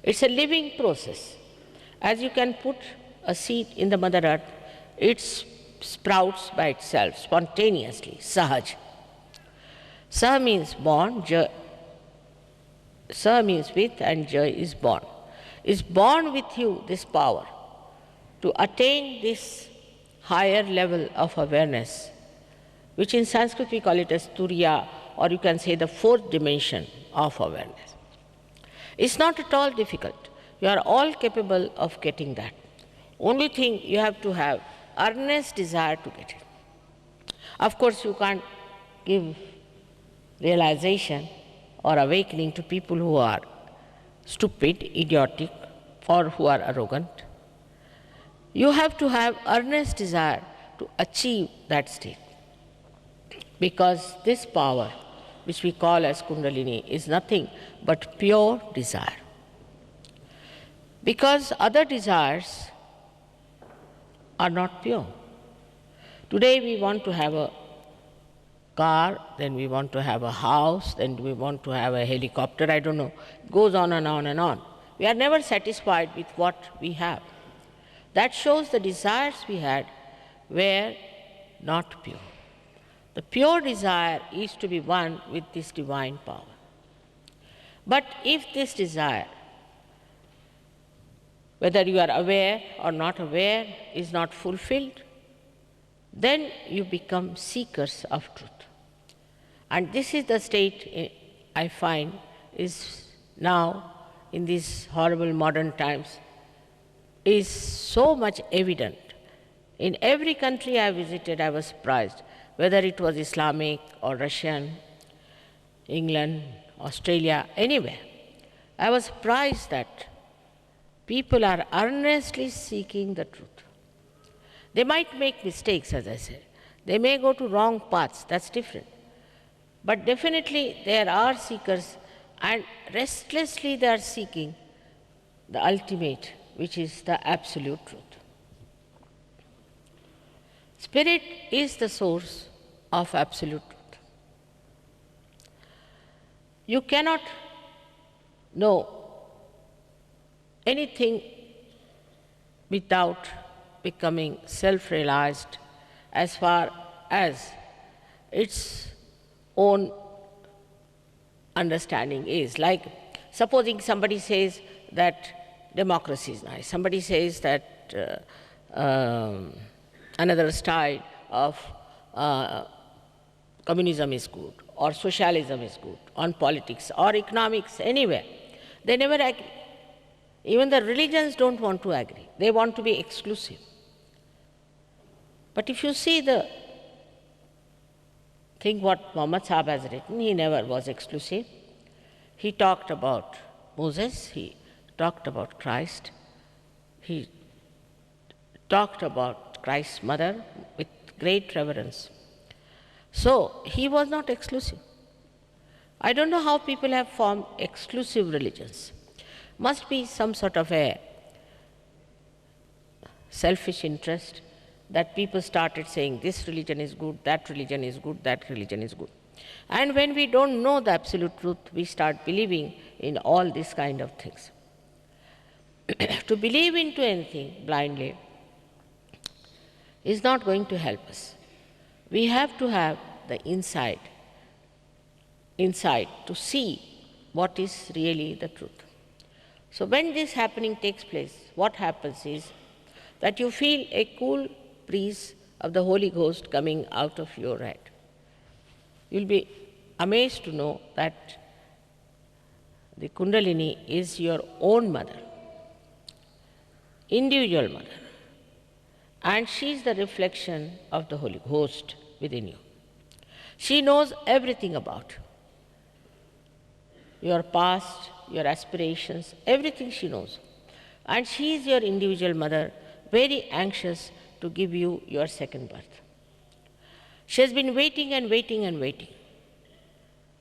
It's a living process. As you can put a seed in the Mother Earth, it sprouts by itself, spontaneously, sahaj. Sah means born, Sah means with, and Jai is born. Is born with you this power to attain this higher level of awareness, which in Sanskrit we call it as Turiya, or you can say the fourth dimension of awareness. It's not at all difficult. You are all capable of getting that. Only thing you have to have earnest desire to get it. Of course, you can't give realization or awakening to people who are stupid, idiotic, or who are arrogant. You have to have earnest desire to achieve that state. Because this power, which we call as Kundalini, is nothing but pure desire. Because other desires are not pure. Today we want to have a car, then we want to have a house, then we want to have a helicopter, I don't know. It goes on and on and on. We are never satisfied with what we have. That shows the desires we had were not pure. The pure desire is to be one with this divine power. But if this desire, whether you are aware or not aware, is not fulfilled, then you become seekers of truth. And this is the state I find is now, in these horrible modern times, is so much evident. In every country I visited, I was surprised, whether it was Islamic or Russian, England, Australia, anywhere. I was surprised that people are earnestly seeking the truth. They might make mistakes, as I said. They may go to wrong paths, that's different. But definitely there are seekers, and restlessly they are seeking the ultimate, which is the absolute truth. Spirit is the source of absolute truth. You cannot know anything without becoming self-realized as far as its own understanding is. Like, supposing somebody says that democracy is nice, somebody says that another style of communism is good, or socialism is good, on politics or economics, anywhere. They never agree. Even the religions don't want to agree. They want to be exclusive. But if you see the thing what Muhammad Sahib has written, he never was exclusive. He talked about Moses, he talked about Christ, he talked about Christ's mother with great reverence. So, he was not exclusive. I don't know how people have formed exclusive religions. Must be some sort of a selfish interest that people started saying this religion is good, that religion is good, that religion is good. And when we don't know the absolute truth, we start believing in all these kind of things. To believe into anything blindly is not going to help us. We have to have the insight to see what is really the truth. So when this happening takes place, what happens is that you feel a cool breeze of the Holy Ghost coming out of your head. You'll be amazed to know that the Kundalini is your own mother, individual mother, and she is the reflection of the Holy Ghost within you. She knows everything about you, your past, your aspirations, everything she knows. And she is your individual mother, very anxious to give you your second birth. She has been waiting and waiting and waiting.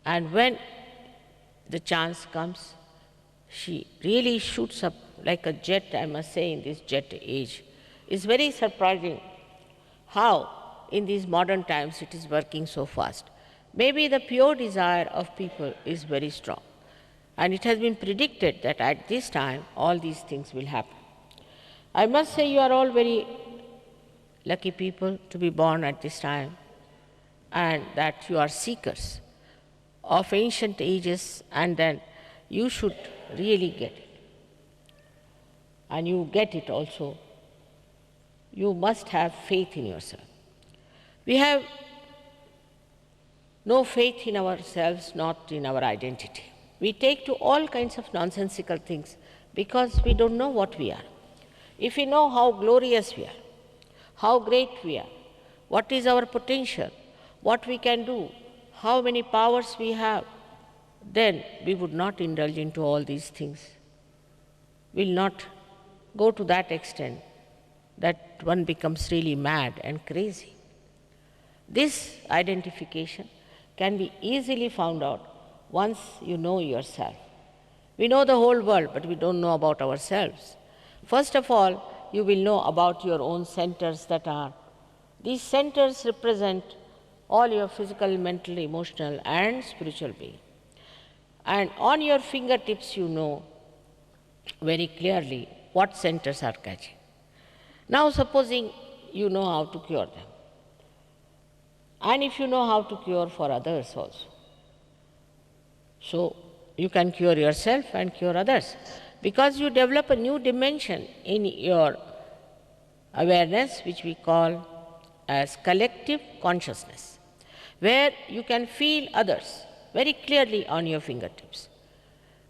And when the chance comes, she really shoots up like a jet, I must say, in this jet age. It's very surprising how in these modern times it is working so fast. maybe the pure desire of people is very strong. And it has been predicted that at this time, all these things will happen. I must say you are all very lucky people to be born at this time, and that you are seekers of ancient ages, and then you should really get it. And you get it also. You must have faith in yourself. We have no faith in ourselves, not in our identity. We take to all kinds of nonsensical things because we don't know what we are. If we know how glorious we are, how great we are, what is our potential, what we can do, how many powers we have, then we would not indulge into all these things. We'll not go to that extent that one becomes really mad and crazy. This identification can be easily found out once you know yourself. We know the whole world, but we don't know about ourselves. First of all, you will know about your own centers that are. These centers represent all your physical, mental, emotional, and spiritual being. And on your fingertips, you know very clearly what centers are catching. Now, supposing you know how to cure them, and if you know how to cure for others also, so you can cure yourself and cure others, because you develop a new dimension in your awareness, which we call as collective consciousness, where you can feel others very clearly on your fingertips.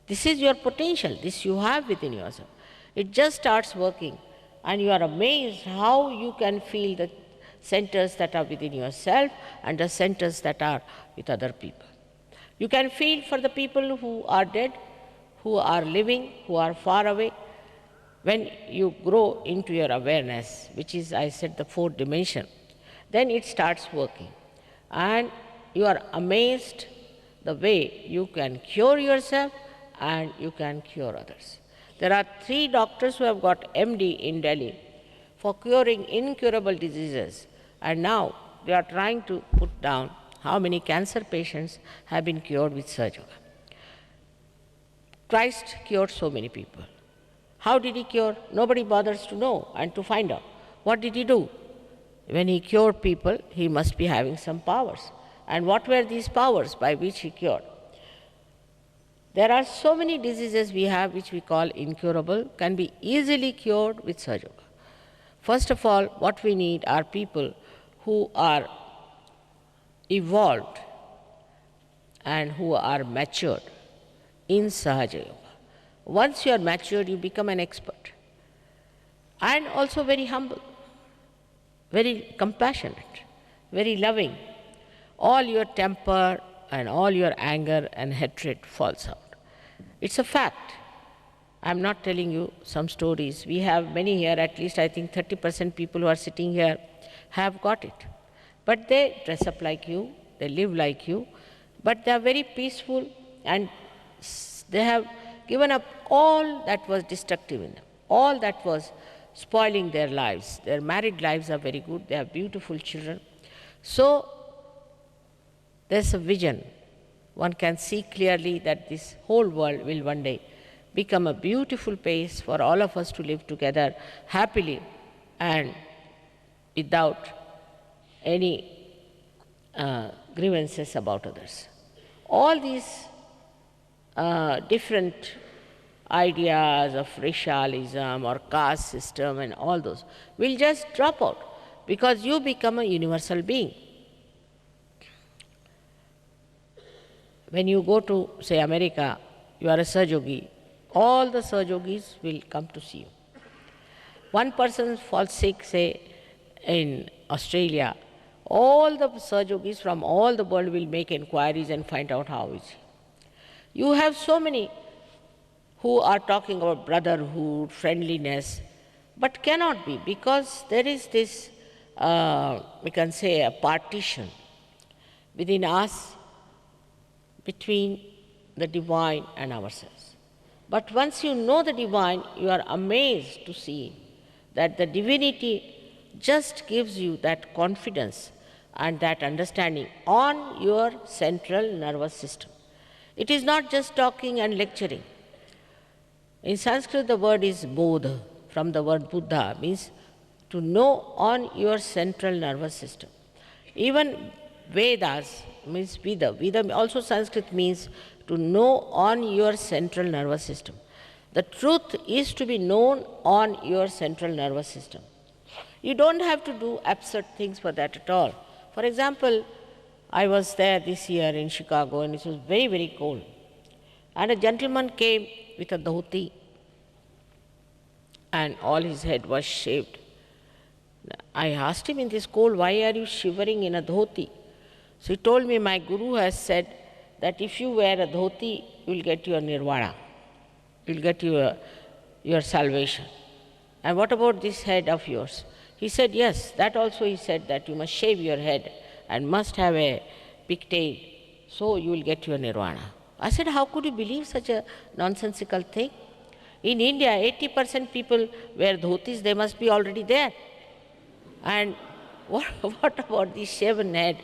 This is your potential, this you have within yourself. It just starts working, and you are amazed how you can feel the centers that are within yourself and the centers that are with other people. You can feel for the people who are dead, who are living, who are far away. When you grow into your awareness, which is, I said, the fourth dimension, then it starts working. And you are amazed the way you can cure yourself and you can cure others. There are 3 doctors who have got MD in Delhi for curing incurable diseases, and now they are trying to put down how many cancer patients have been cured with Sahaja Yoga. Christ cured so many people. How did he cure? Nobody bothers to know and to find out. What did he do? When he cured people, he must be having some powers. And what were these powers by which he cured? There are so many diseases we have which we call incurable, can be easily cured with Sahaja Yoga. First of all, what we need are people who are evolved and who are matured in Sahaja Yoga. Once you are matured, you become an expert, and also very humble, very compassionate, very loving. All your temper and all your anger and hatred falls out. It's a fact. I'm not telling you some stories. We have many here, at least I think 30% people who are sitting here have got it. But they dress up like you, they live like you, but they are very peaceful, and they have given up all that was destructive in them, all that was spoiling their lives. Their married lives are very good, they have beautiful children. So there's a vision. One can see clearly that this whole world will one day become a beautiful place for all of us to live together happily and without any grievances about others. All these different ideas of racialism or caste system and all those will just drop out because you become a universal being. When you go to, say, America, you are a Sahaja Yogi, all the Sahaja Yogis will come to see you. One person falls sick, say, in Australia, all the Sahaja Yogis from all the world will make inquiries and find out how is he. You have so many who are talking about brotherhood, friendliness, but cannot be because there is this, we can say, a partition within us between the divine and ourselves. But once you know the divine, you are amazed to see that the divinity just gives you that confidence and that understanding on your central nervous system. It is not just talking and lecturing. In Sanskrit, the word is bodha, from the word Buddha, means to know on your central nervous system. Even Vedas means Veda. Veda also Sanskrit means to know on your central nervous system. The truth is to be known on your central nervous system. You don't have to do absurd things for that at all. For example, I was there this year in Chicago and it was very, very cold. And a gentleman came with a dhoti and all his head was shaved. I asked him, in this cold, why are you shivering in a dhoti? So he told me, my guru has said that if you wear a dhoti, you will get your nirvana. You will get your salvation. And what about this head of yours? He said, yes, that also he said that you must shave your head and must have a pigtail, so you will get your nirvana. I said, how could you believe such a nonsensical thing? In India, 80% people wear dhotis, they must be already there. And what about the shaven head?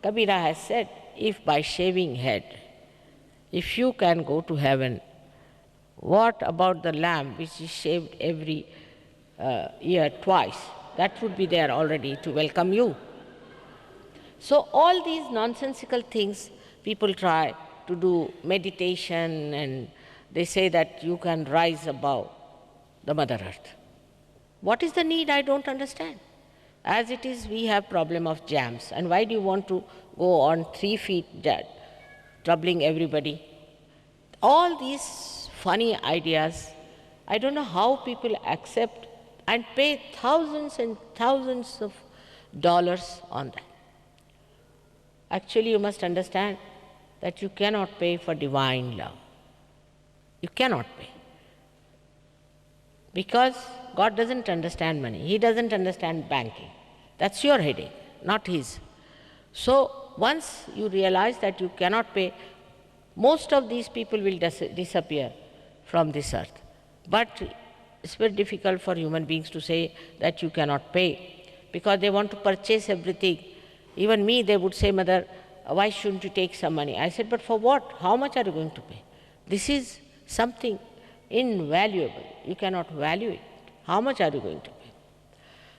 Kabira has said, if by shaving head, if you can go to heaven, what about the lamb which is shaved every year twice? That would be there already to welcome you. So all these nonsensical things people try to do meditation, and they say that you can rise above the Mother Earth. What is the need? I don't understand. As it is, we have problem of jams. And why do you want to go on 3 feet, troubling everybody? All these funny ideas, I don't know how people accept and pay thousands and thousands of dollars on that. Actually, you must understand that you cannot pay for divine love. You cannot pay. Because God doesn't understand money. He doesn't understand banking. That's your headache, not his. So once you realize that you cannot pay, most of these people will disappear from this earth. But it's very difficult for human beings to say that you cannot pay, because they want to purchase everything. Even me, they would say, Mother, why shouldn't you take some money? I said, but for what? How much are you going to pay? This is something invaluable. You cannot value it. How much are you going to pay?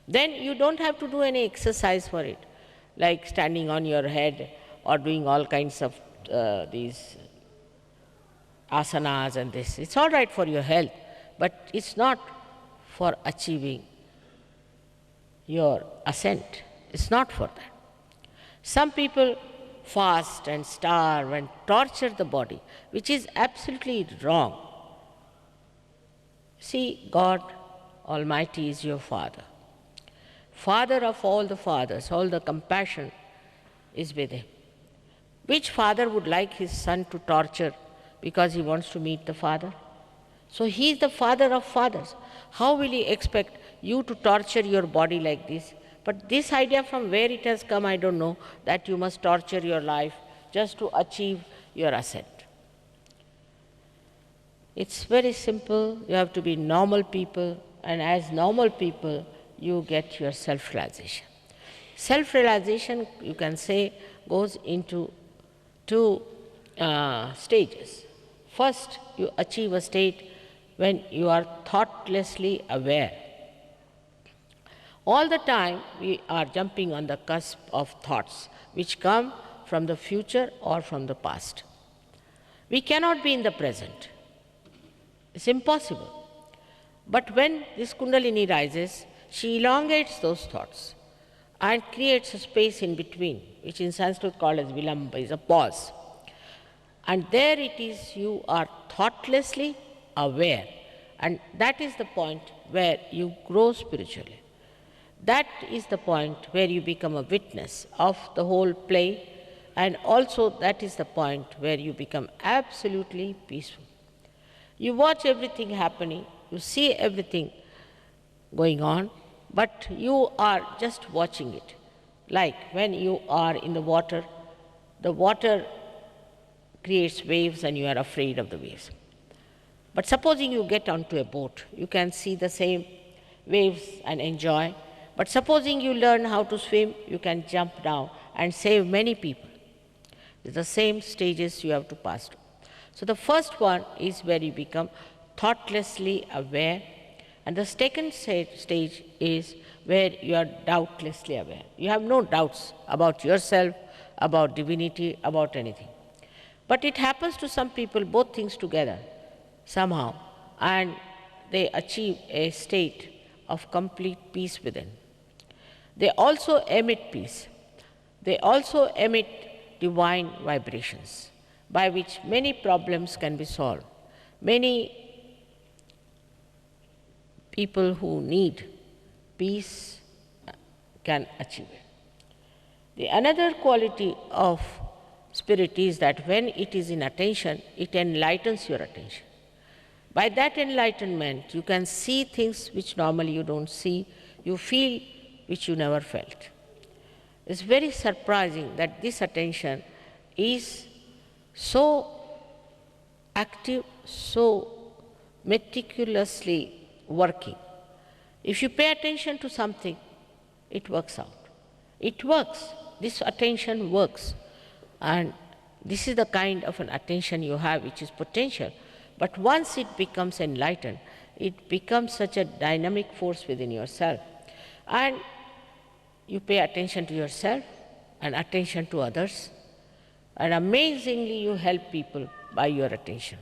Then you don't have to do any exercise for it, like standing on your head or doing all kinds of these asanas and this. It's all right for your health, but it's not for achieving your ascent. It's not for that. Some people fast and starve and torture the body, which is absolutely wrong. See, God Almighty is your Father. Father of all the fathers, all the compassion is with him. Which father would like his son to torture because he wants to meet the Father? So he is the Father of fathers. How will he expect you to torture your body like this? But this idea, from where it has come, I don't know, that you must torture your life just to achieve your ascent. It's very simple. You have to be normal people, and as normal people, you get your self-realization. Self-realization, you can say, goes into 2 stages. First, you achieve a state when you are thoughtlessly aware. All the time, we are jumping on the cusp of thoughts which come from the future or from the past. We cannot be in the present. It's impossible. But when this Kundalini rises, she elongates those thoughts and creates a space in between, which in Sanskrit called as vilamba, is a pause. And there it is, you are thoughtlessly aware. And that is the point where you grow spiritually. That is the point where you become a witness of the whole play, and also that is the point where you become absolutely peaceful. You watch everything happening, you see everything going on, but you are just watching it. Like when you are in the water creates waves and you are afraid of the waves. But supposing you get onto a boat, you can see the same waves and enjoy. But supposing you learn how to swim, you can jump down and save many people. It's the same stages you have to pass through. So the first one is where you become thoughtlessly aware, and the second stage is where you are doubtlessly aware. You have no doubts about yourself, about divinity, about anything. But it happens to some people, both things together, somehow, and they achieve a state of complete peace within. They also emit peace. They also emit divine vibrations by which many problems can be solved. Many people who need peace can achieve it. The another quality of spirit is that when it is in attention, it enlightens your attention. By that enlightenment, you can see things which normally you don't see, you feel which you never felt. It's very surprising that this attention is so active, so meticulously working. If you pay attention to something, it works out. It works. This attention works. And this is the kind of an attention you have which is potential. But once it becomes enlightened, it becomes such a dynamic force within yourself. And you pay attention to yourself and attention to others. And amazingly, you help people by your attention.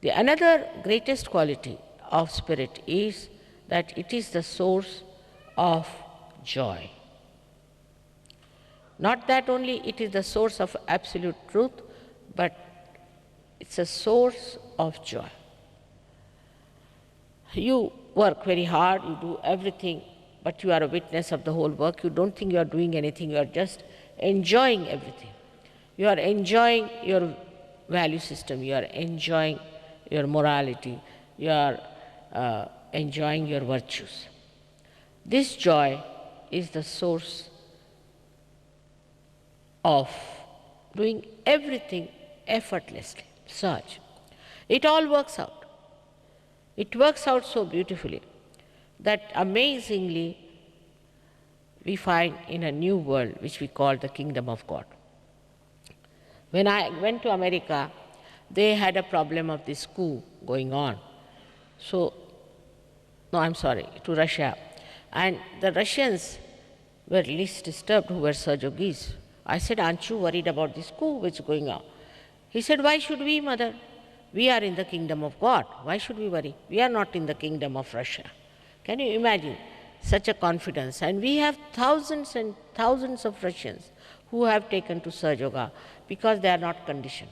The another greatest quality of spirit is that it is the source of joy. Not that only it is the source of absolute truth, but it's a source of joy. You work very hard, you do everything, but you are a witness of the whole work. You don't think you are doing anything, you are just enjoying everything. You are enjoying your value system, you are enjoying your morality, you are enjoying your virtues. This joy is the source of doing everything effortlessly. Such. It all works out. It works out so beautifully that amazingly we find in a new world which we call the kingdom of God. When I went to America, they had a problem of this coup going on. To Russia. And the Russians were least disturbed who were Sergioguis. I said, aren't you worried about this coup which is going on? He said, why should we, mother? We are in the kingdom of God. Why should we worry? We are not in the kingdom of Russia. Can you imagine such a confidence? And we have thousands and thousands of Russians who have taken to Sahaja Yoga because they are not conditioned.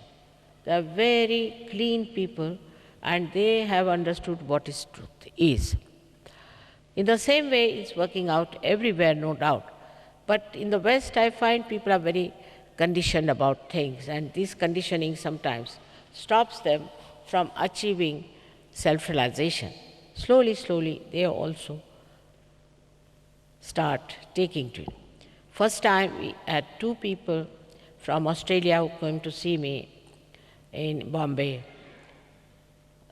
They are very clean people and they have understood what is truth is. In the same way, it's working out everywhere, no doubt. But in the West, I find people are very conditioned about things, and this conditioning sometimes stops them from achieving self-realization. Slowly, slowly, they also start taking to it. First time, we had 2 people from Australia who came to see me in Bombay.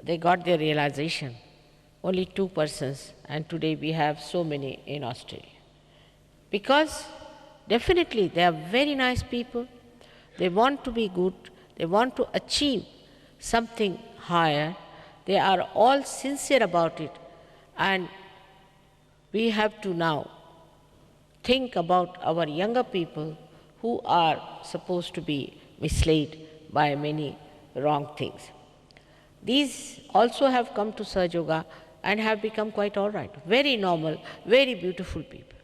They got their realization. Only 2 persons, and today we have so many in Australia. Because definitely they are very nice people, they want to be good, they want to achieve something higher, they are all sincere about it, and we have to now think about our younger people who are supposed to be misled by many wrong things. These also have come to Sahaja Yoga and have become quite all right, very normal, very beautiful people.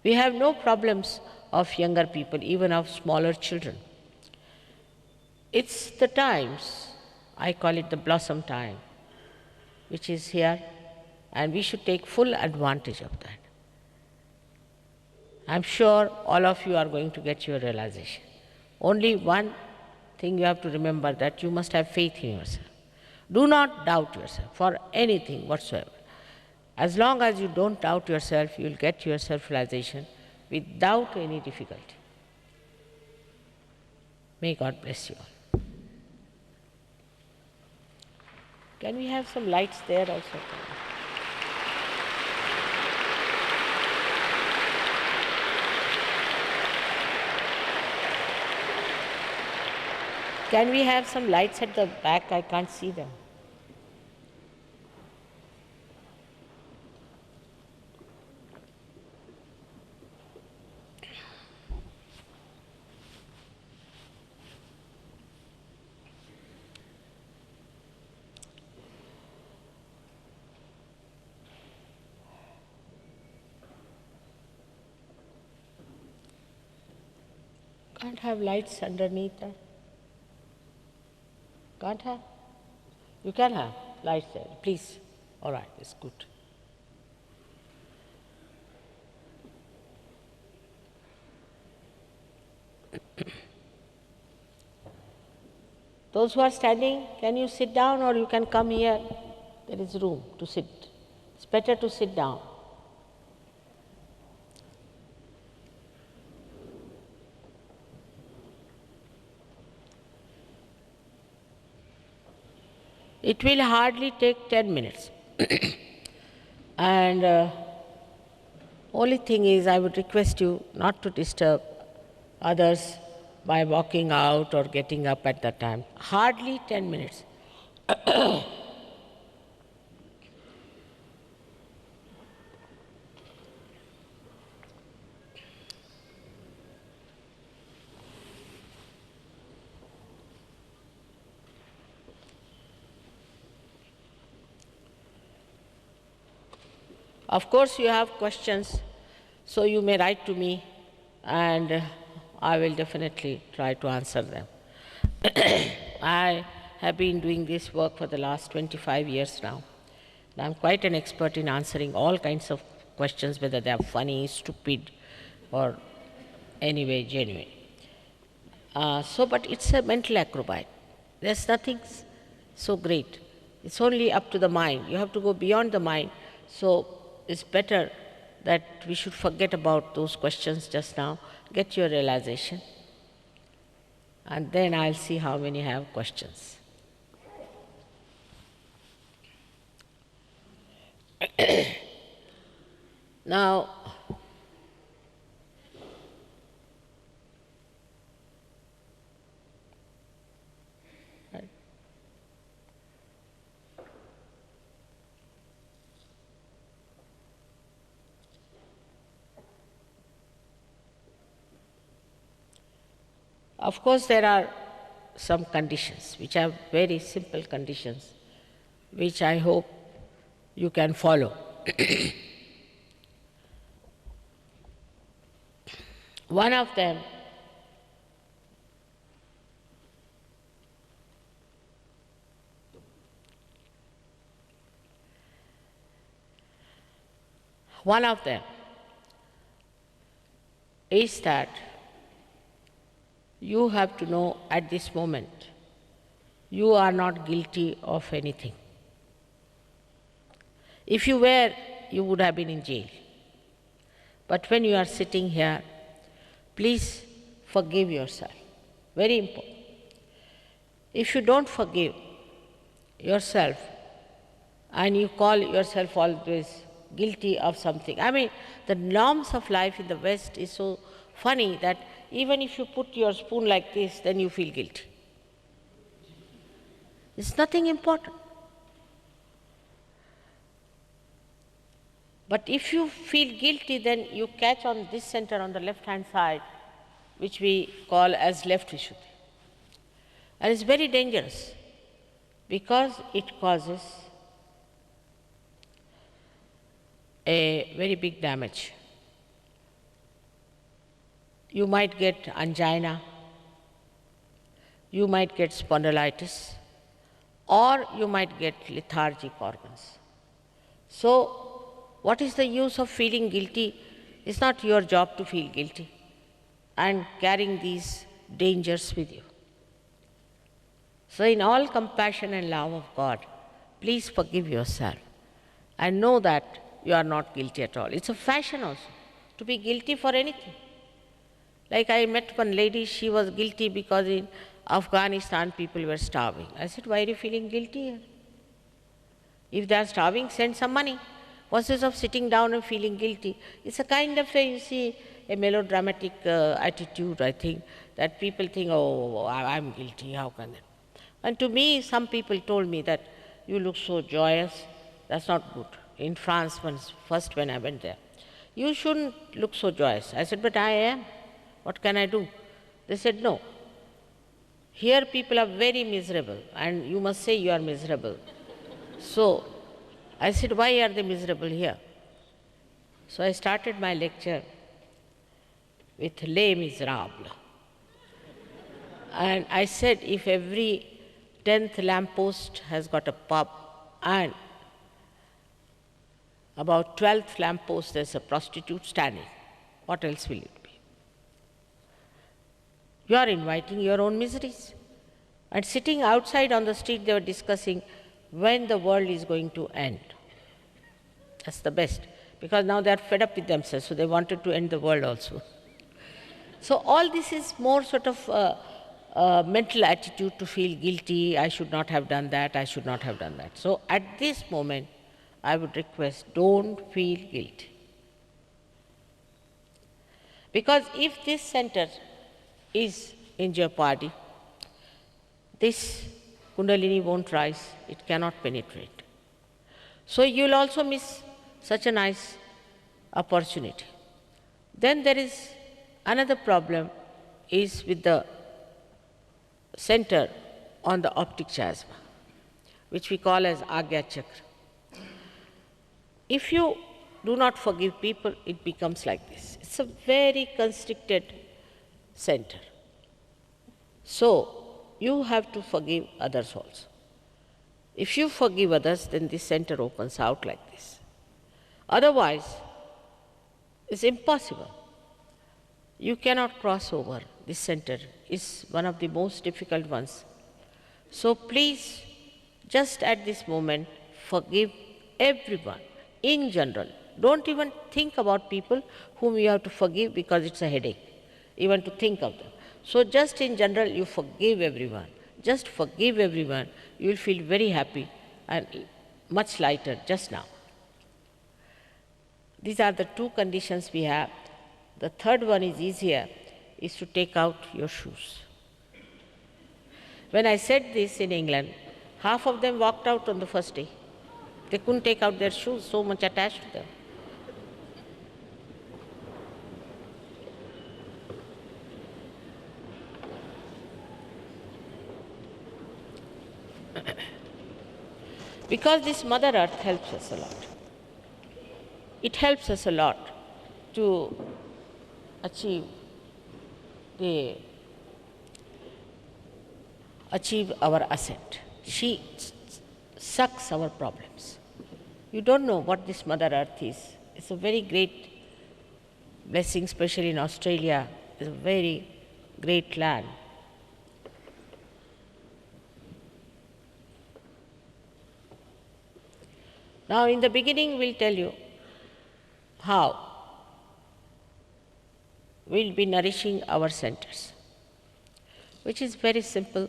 We have no problems of younger people, even of smaller children. It's the times, I call it the blossom time, which is here, and we should take full advantage of that. I'm sure all of you are going to get your realization. Only one thing you have to remember, that you must have faith in yourself. Do not doubt yourself for anything whatsoever. As long as you don't doubt yourself, you will get your self-realization without any difficulty. May God bless you all. Can we have some lights there also? Can we have some lights at the back? I can't see them. Can't have lights underneath that? Can't have? You can have lights there, please. All right, it's good. Those who are standing, can you sit down or you can come here? There is room to sit. It's better to sit down. It will hardly take 10 minutes. And only thing is, I would request you not to disturb others by walking out or getting up at that time. Hardly 10 minutes. Of course, you have questions, so you may write to me, and I will definitely try to answer them. I have been doing this work for the last 25 years now. And I'm quite an expert in answering all kinds of questions, whether they are funny, stupid, or anyway genuine. But it's a mental acrobat. There's nothing so great. It's only up to the mind. You have to go beyond the mind. So it's better that we should forget about those questions just now, get your realization, and then I'll see how many have questions. Now, of course, there are some conditions, which are very simple conditions, which I hope you can follow. One of them is that you have to know at this moment you are not guilty of anything. If you were, you would have been in jail. But when you are sitting here, please forgive yourself. Very important. If you don't forgive yourself and you call yourself always guilty of something, I mean, the norms of life in the West is so funny that even if you put your spoon like this, then you feel guilty. It's nothing important. But if you feel guilty, then you catch on this center on the left-hand side, which we call as left Vishuddhi. And it's very dangerous because it causes a very big damage. You might get angina, you might get spondylitis, or you might get lethargic organs. So, what is the use of feeling guilty? It's not your job to feel guilty and carrying these dangers with you. So, in all compassion and love of God, please forgive yourself and know that you are not guilty at all. It's a fashion also to be guilty for anything. Like I met one lady, she was guilty because in Afghanistan people were starving. I said, why are you feeling guilty here? If they are starving, send some money. What's this of sitting down and feeling guilty? It's a kind of, you see, a melodramatic attitude, I think, that people think, oh, I'm guilty, how can that? And to me, some people told me that you look so joyous, that's not good. In France, first when I went there, you shouldn't look so joyous. I said, but I am. What can I do? They said, no. Here people are very miserable, and you must say you are miserable. So I said, why are they miserable here? So I started my lecture with Les Miserables. And I said, if every 10th lamppost has got a pub and about 12th lamppost there's a prostitute standing, what else will it be? You are inviting your own miseries. And sitting outside on the street, they were discussing when the world is going to end. That's the best, because now they are fed up with themselves, so they wanted to end the world also. So all this is more sort of a mental attitude to feel guilty, I should not have done that, I should not have done that. So at this moment, I would request, don't feel guilty. Because if this center is in jeopardy, this Kundalini won't rise, it cannot penetrate. So you'll also miss such a nice opportunity. Then there is another problem is with the center on the optic chiasma, which we call as Agya Chakra. If you do not forgive people, it becomes like this. It's a very constricted center. So you have to forgive others also. If you forgive others, then this center opens out like this. Otherwise, it's impossible. You cannot cross over. This center is one of the most difficult ones. So please, just at this moment, forgive everyone in general. Don't even think about people whom you have to forgive because it's a headache, even to think of them. So just in general, you forgive everyone. Just forgive everyone. You will feel very happy and much lighter just now. These are the two conditions we have. The third one is easier, is to take out your shoes. When I said this in England, half of them walked out on the first day. They couldn't take out their shoes, so much attached to them. Because this Mother Earth helps us a lot. It helps us a lot to achieve our ascent. She sucks our problems. You don't know what this Mother Earth is. It's a very great blessing, especially in Australia. It's a very great land. Now, in the beginning, we'll tell you how we'll be nourishing our centers, which is very simple.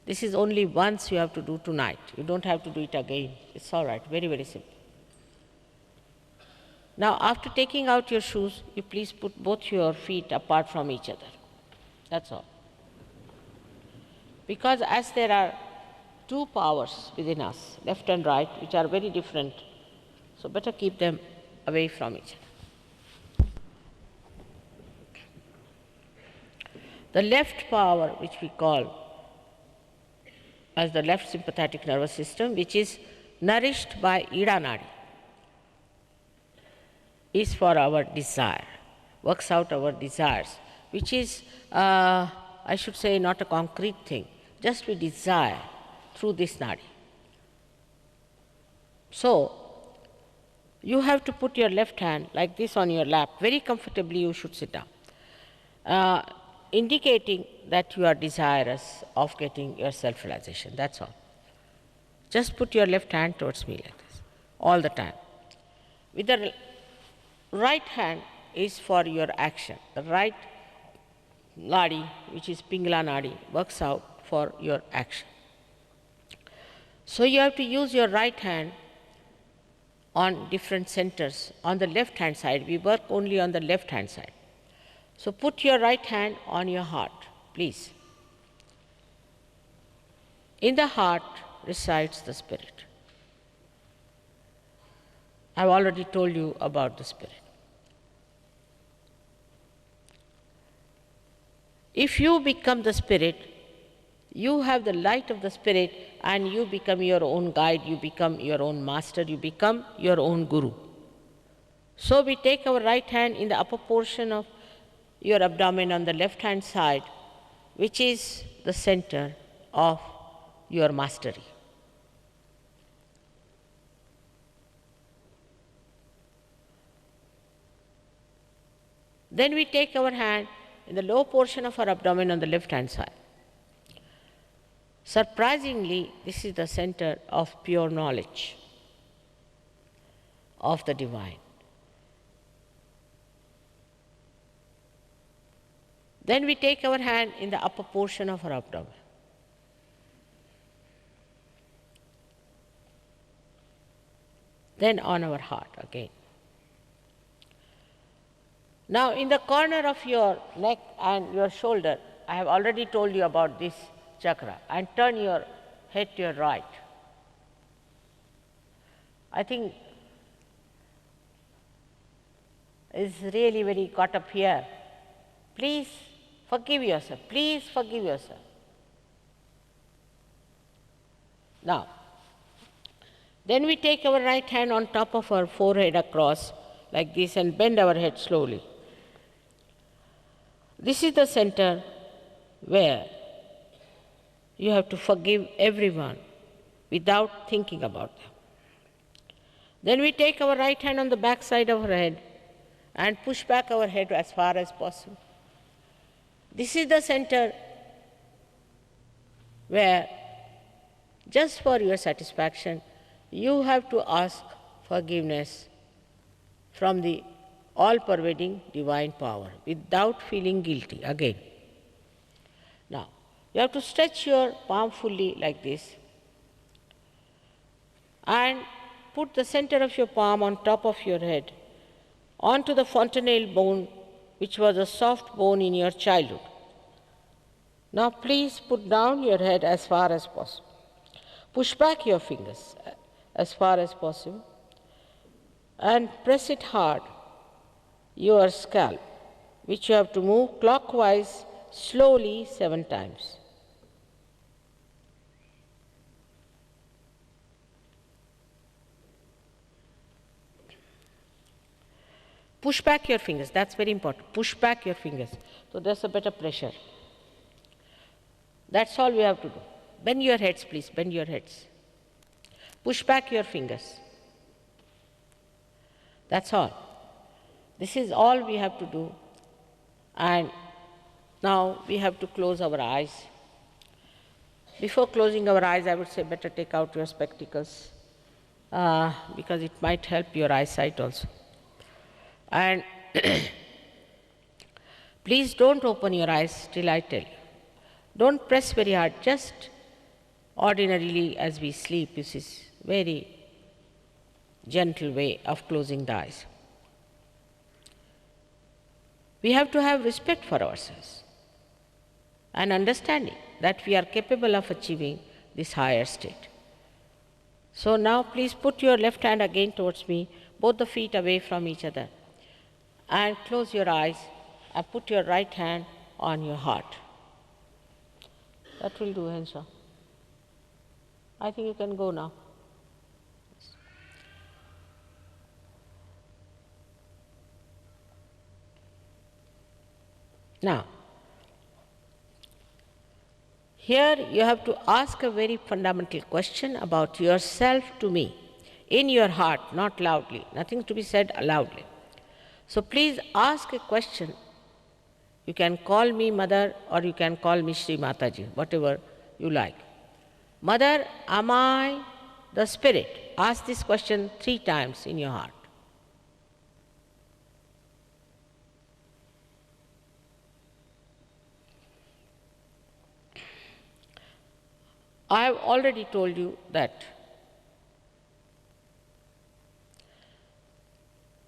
This is only once you have to do tonight. You don't have to do it again. It's all right, very, very simple. Now, after taking out your shoes, you please put both your feet apart from each other. That's all. Because as there are two powers within us, left and right, which are very different, so better keep them away from each other. The left power, which we call as the left sympathetic nervous system, which is nourished by Ida Nadi, is for our desire, works out our desires, which is, I should say, not a concrete thing, just we desire through this nadi. So, you have to put your left hand like this on your lap, very comfortably you should sit down, indicating that you are desirous of getting your self-realization, that's all. Just put your left hand towards me like this, all the time. With the right hand is for your action. The right nadi, which is Pingala nadi, works out for your action. So you have to use your right hand on different centers. On the left hand side, we work only on the left hand side. So put your right hand on your heart, please. In the heart resides the Spirit. I've already told you about the Spirit. If you become the Spirit, you have the light of the Spirit and you become your own guide, you become your own master, you become your own guru. So we take our right hand in the upper portion of your abdomen on the left hand side, which is the center of your mastery. Then we take our hand in the lower portion of our abdomen on the left hand side. Surprisingly, this is the center of pure knowledge of the divine. Then we take our hand in the upper portion of our abdomen. Then on our heart again. Now, in the corner of your neck and your shoulder, I have already told you about this chakra, and turn your head to your right. I think it's really very caught up here. Please forgive yourself. Please forgive yourself. Now, then we take our right hand on top of our forehead across like this and bend our head slowly. This is the center where you have to forgive everyone without thinking about them. Then we take our right hand on the back side of our head and push back our head as far as possible. This is the center where, just for your satisfaction, you have to ask forgiveness from the all-pervading divine power without feeling guilty again. Now, you have to stretch your palm fully like this and put the center of your palm on top of your head onto the fontanelle bone, which was a soft bone in your childhood. Now please put down your head as far as possible. Push back your fingers as far as possible and press it hard, your scalp, which you have to move clockwise slowly 7 times. Push back your fingers, that's very important. Push back your fingers, so there's a better pressure. That's all we have to do. Bend your heads, please, bend your heads. Push back your fingers. That's all. This is all we have to do. And now we have to close our eyes. Before closing our eyes, I would say better take out your spectacles because it might help your eyesight also. And please don't open your eyes till I tell you. Don't press very hard, just ordinarily as we sleep. This is very gentle way of closing the eyes. We have to have respect for ourselves and understanding that we are capable of achieving this higher state. So now please put your left hand again towards me, both the feet away from each other, and close your eyes and put your right hand on your heart. That will do, Henshaw. I think you can go now. Now, here you have to ask a very fundamental question about yourself to me, in your heart, not loudly, nothing to be said loudly. So please ask a question. You can call me Mother or you can call me Shri Mataji, whatever you like. Mother, am I the Spirit? Ask this question 3 times in your heart. I have already told you that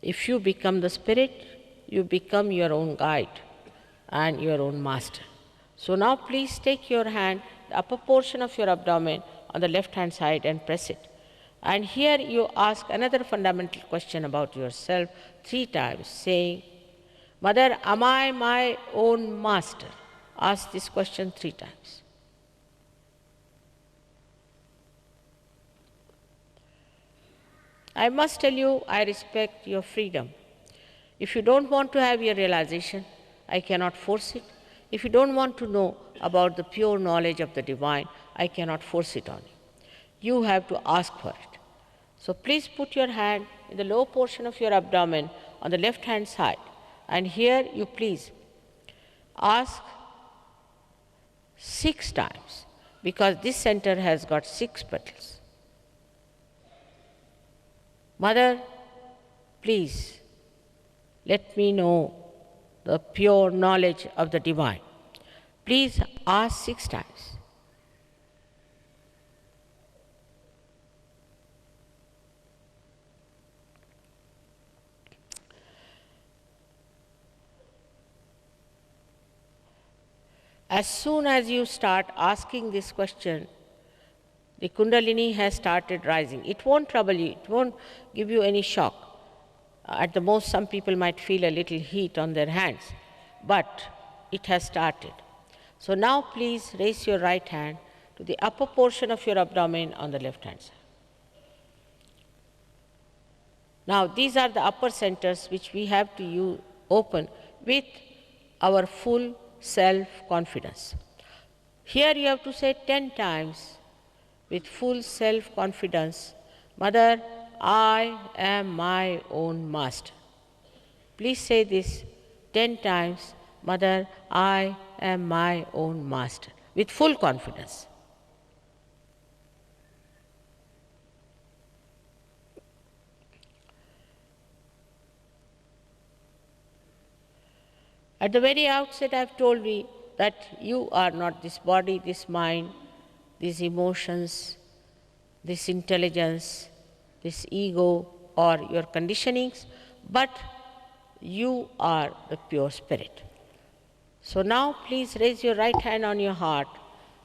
if you become the Spirit, you become your own guide. and your own master. So now please take your hand, the upper portion of your abdomen on the left hand side, and press it. And here you ask another fundamental question about yourself 3 times, saying, Mother, am I my own master? Ask this question 3 times. I must tell you, I respect your freedom. If you don't want to have your realization, I cannot force it. If you don't want to know about the pure knowledge of the divine, I cannot force it on you. You have to ask for it. So please put your hand in the lower portion of your abdomen on the left hand side. And here you please ask 6 times, because this center has got 6 petals. Mother, please let me know the pure knowledge of the divine. Please ask 6 times. As soon as you start asking this question, the Kundalini has started rising. It won't trouble you, it won't give you any shock. At the most, some people might feel a little heat on their hands, but it has started. So now please raise your right hand to the upper portion of your abdomen on the left hand side. Now these are the upper centers which we have to open with our full self-confidence. Here you have to say 10 times with full self-confidence, Mother, I am my own master. Please say this 10 times, Mother, I am my own master, with full confidence. At the very outset, I have told you that you are not this body, this mind, these emotions, this intelligence, this ego, or your conditionings, but you are the pure spirit. So now please raise your right hand on your heart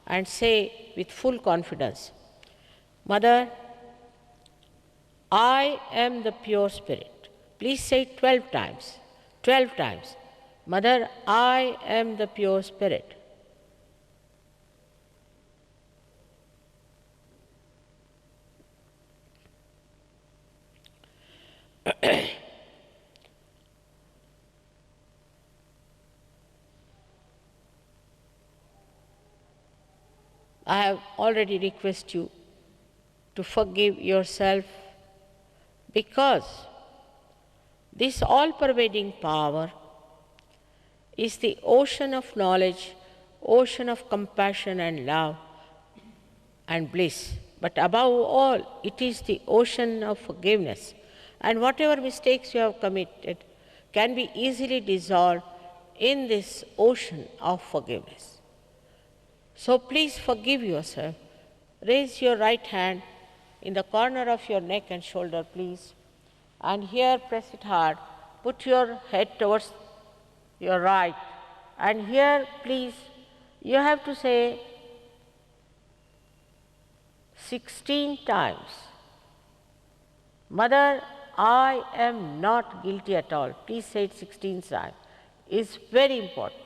and say with full confidence, Mother, I am the pure spirit. Please say it 12 times. 12 times. Mother, I am the pure spirit. I have already requested you to forgive yourself, because this all-pervading power is the ocean of knowledge, ocean of compassion and love and bliss. But above all, it is the ocean of forgiveness. And whatever mistakes you have committed can be easily dissolved in this ocean of forgiveness. So please forgive yourself. Raise your right hand in the corner of your neck and shoulder, please. And here press it hard. Put your head towards your right. And here, please, you have to say 16 times, Mother, I am not guilty at all. Please say it 16 times. It's very important.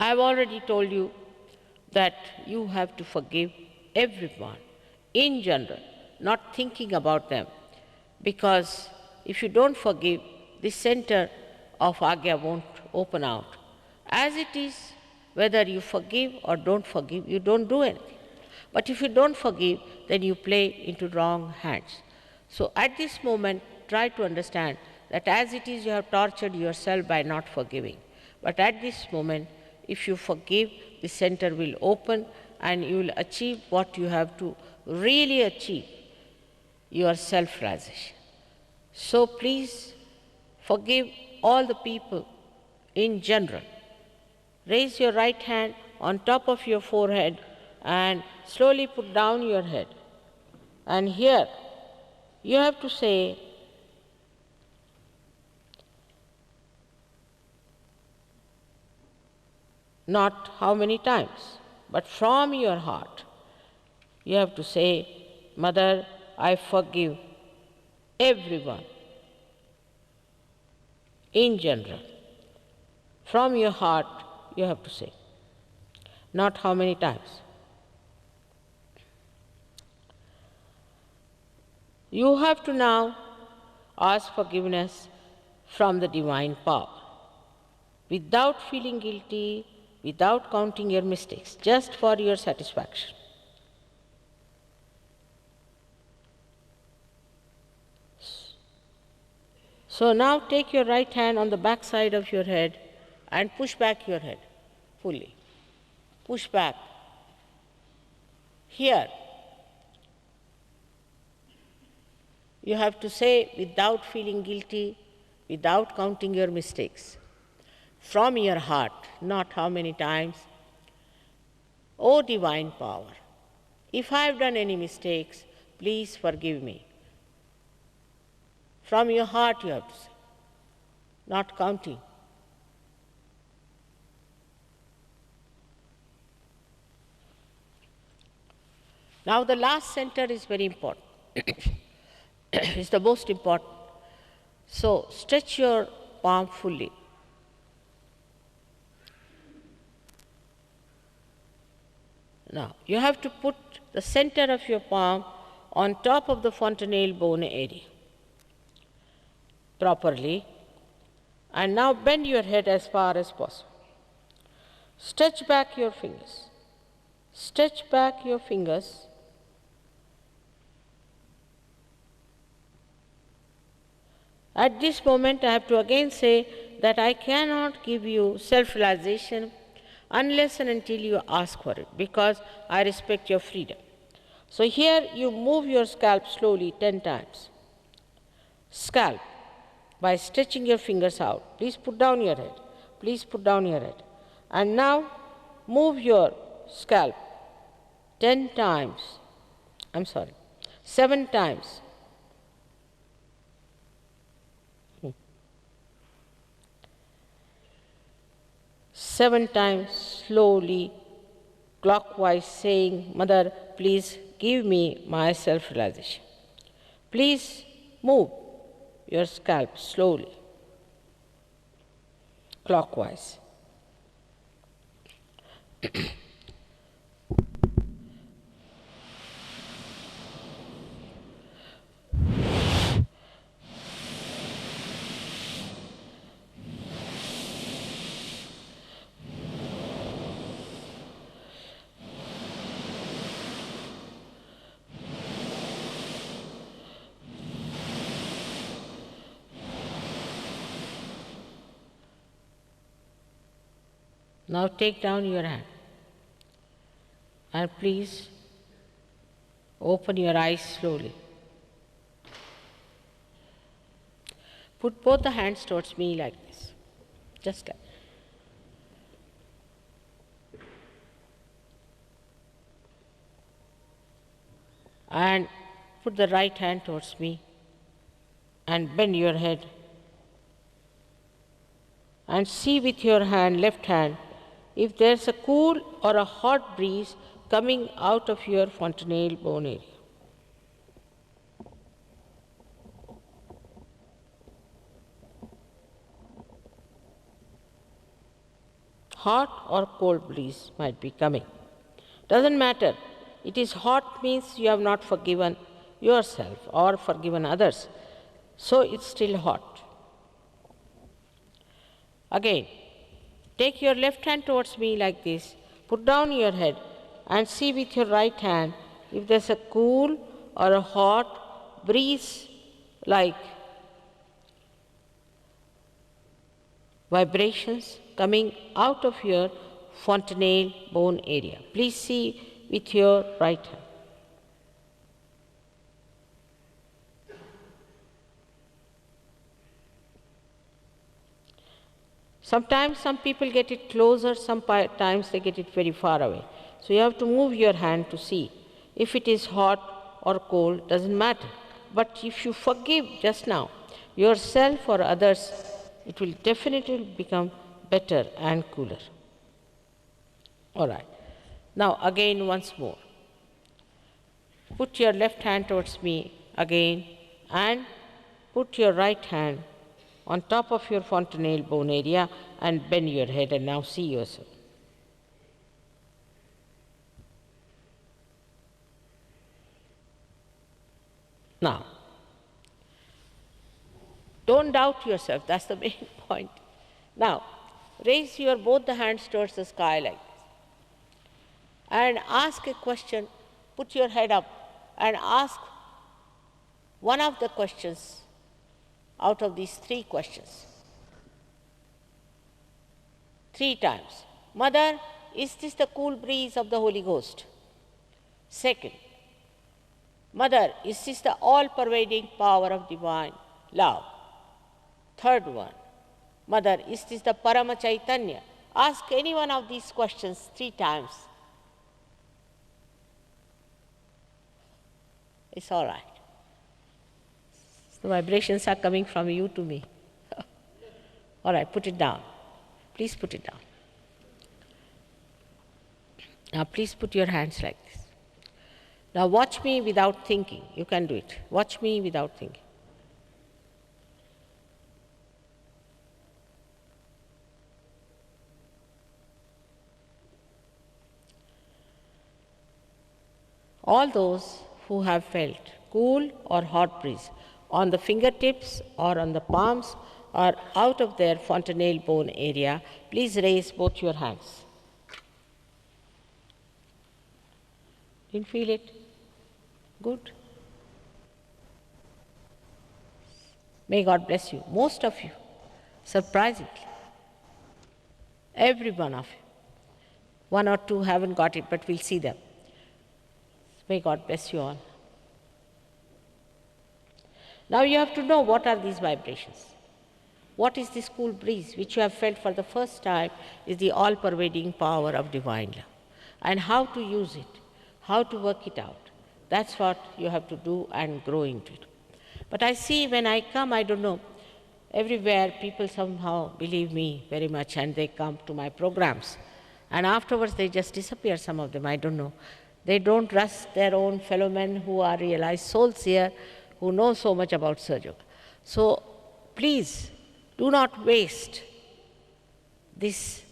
I have already told you that you have to forgive everyone in general, not thinking about them, because if you don't forgive, the center of Agya won't open out. As it is, whether you forgive or don't forgive, you don't do anything. But if you don't forgive, then you play into wrong hands. So at this moment, try to understand that as it is, you have tortured yourself by not forgiving. But at this moment, if you forgive, the center will open and you will achieve what you have to really achieve, your self-realization. So please forgive all the people in general. Raise your right hand on top of your forehead and slowly put down your head. And here you have to say, not how many times, but from your heart. You have to say, Mother, I forgive everyone in general. From your heart, you have to say, not how many times. You have to now ask forgiveness from the divine power, without feeling guilty, without counting your mistakes, just for your satisfaction. So now take your right hand on the back side of your head and push back your head fully. Push back. Here, you have to say without feeling guilty, without counting your mistakes, from your heart, not how many times. O divine power, if I have done any mistakes, please forgive me. From your heart you have to say, not counting. Now the last center is very important. It's the most important. So stretch your palm fully. Now you have to put the center of your palm on top of the fontanelle bone area properly, and now bend your head as far as possible. Stretch back your fingers. Stretch back your fingers. At this moment, I have to again say that I cannot give you self-realization unless and until you ask for it, because I respect your freedom. So here you move your scalp slowly 10 times. Scalp, by stretching your fingers out. Please put down your head. Please put down your head. And now move your scalp 10 times. 7 times. Seven times slowly, clockwise, saying, Mother, please give me my self-realization. Please move your scalp slowly, clockwise. Now take down your hand and please open your eyes slowly. Put both the hands towards me like this, just like that. And put the right hand towards me and bend your head and see with your hand, left hand, if there's a cool or a hot breeze coming out of your fontanelle bone area. Hot or cold breeze might be coming. Doesn't matter. It is hot means you have not forgiven yourself or forgiven others. So it's still hot. Again, take your left hand towards me like this, put down your head and see with your right hand if there's a cool or a hot breeze like vibrations coming out of your fontanelle bone area. Please see with your right hand. Sometimes some people get it closer, sometimes they get it very far away. So you have to move your hand to see. If it is hot or cold, doesn't matter. But if you forgive just now, yourself or others, it will definitely become better and cooler. All right. Now again once more. Put your left hand towards me again and put your right hand on top of your fontanelle bone area and bend your head and now see yourself. Now, don't doubt yourself, that's the main point. Now, raise your both the hands towards the sky like this and ask a question, put your head up and ask one of the questions out of these three questions. 3 times. Mother, is this the cool breeze of the Holy Ghost? Second, Mother, is this the all-pervading power of divine love? Third one, Mother, is this the Parama Chaitanya? Ask any one of these questions 3 times. It's all right. The vibrations are coming from you to me. All right, put it down. Please put it down. Now please put your hands like this. Now watch me without thinking. You can do it. Watch me without thinking. All those who have felt cool or hot breeze on the fingertips or on the palms or out of their fontanelle bone area, please raise both your hands. Didn't feel it? Good. May God bless you. Most of you, surprisingly. Every one of you. 1 or 2 haven't got it, but we'll see them. May God bless you all. Now you have to know what are these vibrations. What is this cool breeze which you have felt for the first time is the all-pervading power of divine love. And how to use it, how to work it out. That's what you have to do and grow into it. But I see when I come, I don't know, everywhere people somehow believe me very much and they come to my programs. And afterwards they just disappear, some of them, I don't know. They don't trust their own fellow men who are realized souls here, who know so much about Sahaja Yoga. So please, do not waste this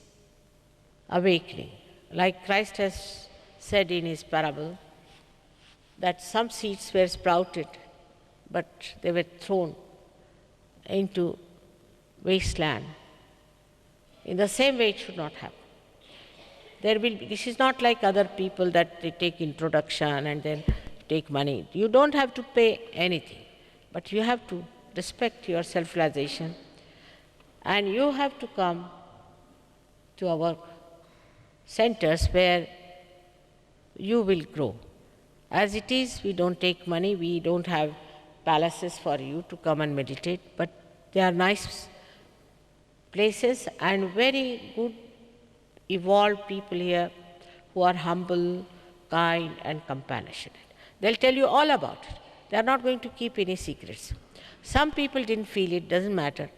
awakening. Like Christ has said in his parable, that some seeds were sprouted, but they were thrown into wasteland. In the same way, it should not happen. This is not like other people that they take introduction and then take money. You don't have to pay anything, but you have to respect your self-realization and you have to come to our centers where you will grow. As it is, we don't take money, we don't have palaces for you to come and meditate, but they are nice places and very good, evolved people here who are humble, kind and compassionate. They'll tell you all about it. They are not going to keep any secrets. Some people didn't feel it, doesn't matter.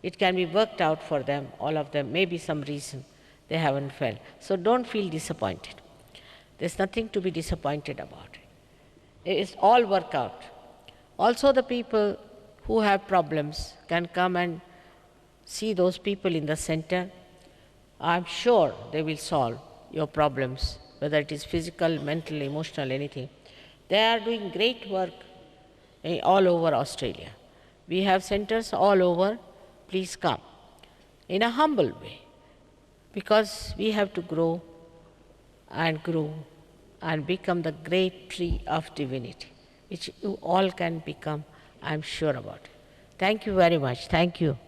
It can be worked out for them, all of them, maybe some reason they haven't felt. So don't feel disappointed. There's nothing to be disappointed about. It's all work out. Also the people who have problems can come and see those people in the center. I'm sure they will solve your problems, whether it is physical, mental, emotional, anything. They are doing great work all over Australia. We have centers all over. Please come in a humble way, because we have to grow and become the great tree of divinity, which you all can become, I'm sure about it. Thank you very much. Thank you.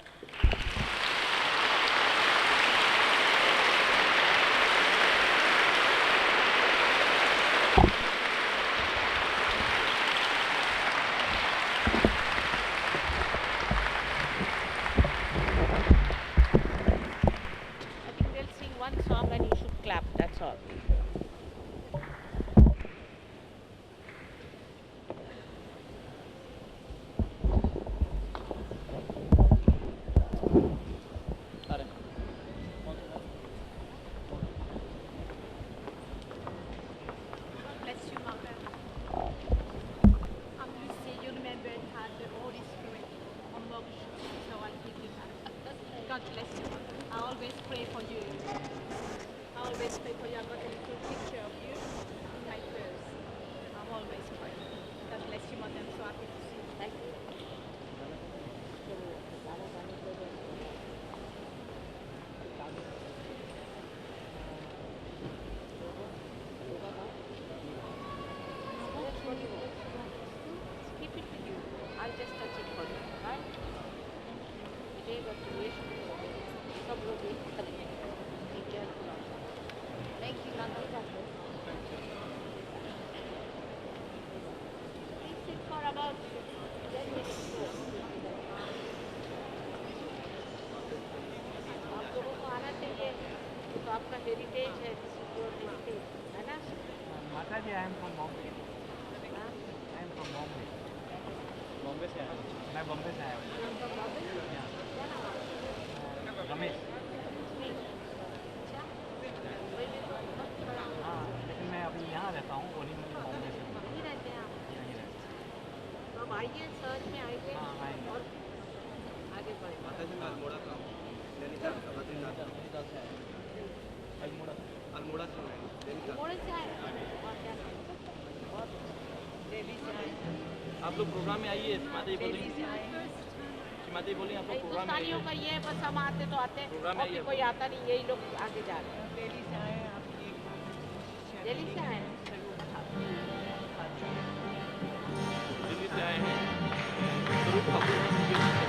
pray for you. I always pray for you. I got a little picture of you in my prayers. I'm always praying. God bless you, Mother. I'm so happy to see you. Thank you. Keep it with you. I'll just touch it for you, right? मिलेगा तो ये सब लोग एक करेंगे. Be careful also. Thank you, Nanda. Please sit for about 10 minutes more. आप लोगों को आना चाहिए. तो आपका हेरिटेज है, दिस इज योर हेरिटेज, है ना? Mataji, I am from Bombay. हाँ? I am from Bombay. Bombay से आया मैं बॉम्बे से आया हूँ. नाम का बाबू? क्या नाम? रमेश. अच्छा. वही भी तो बहुत बड़ा. हाँ, लेकिन मैं अभी यहाँ रहता हूँ. ओरिजिनली बॉम्बे से हूँ. नहीं रहते हैं आप. यहीं रहता हूँ. तो अब आइए, सर्च में आइए. हाँ, आएंगे. और आगे बढ़े. अल्मोड़ा का नैनीताल का बद्रीनाथ अल्मोड़ा से मैं नैनीताल। मोड़े से आए. और क्या नाम? बहुत दिल्ली से आए. आप लोग प्रोग्राम में आइए। सीमादेवी बोली सीमादेवी बोली आप लोग प्रोग्राम में हिंदुस्तानियों का आइए। ये है, बस हम आते तो आते हैं प्रोग्राम और में भी आइए। कोई आता नहीं. यही लोग आगे जा रहे हैं. दिल्ली से आए आप दिल्ली से आए हैं. दिल्ली से आए हैं। स्वरूप कपूर जी के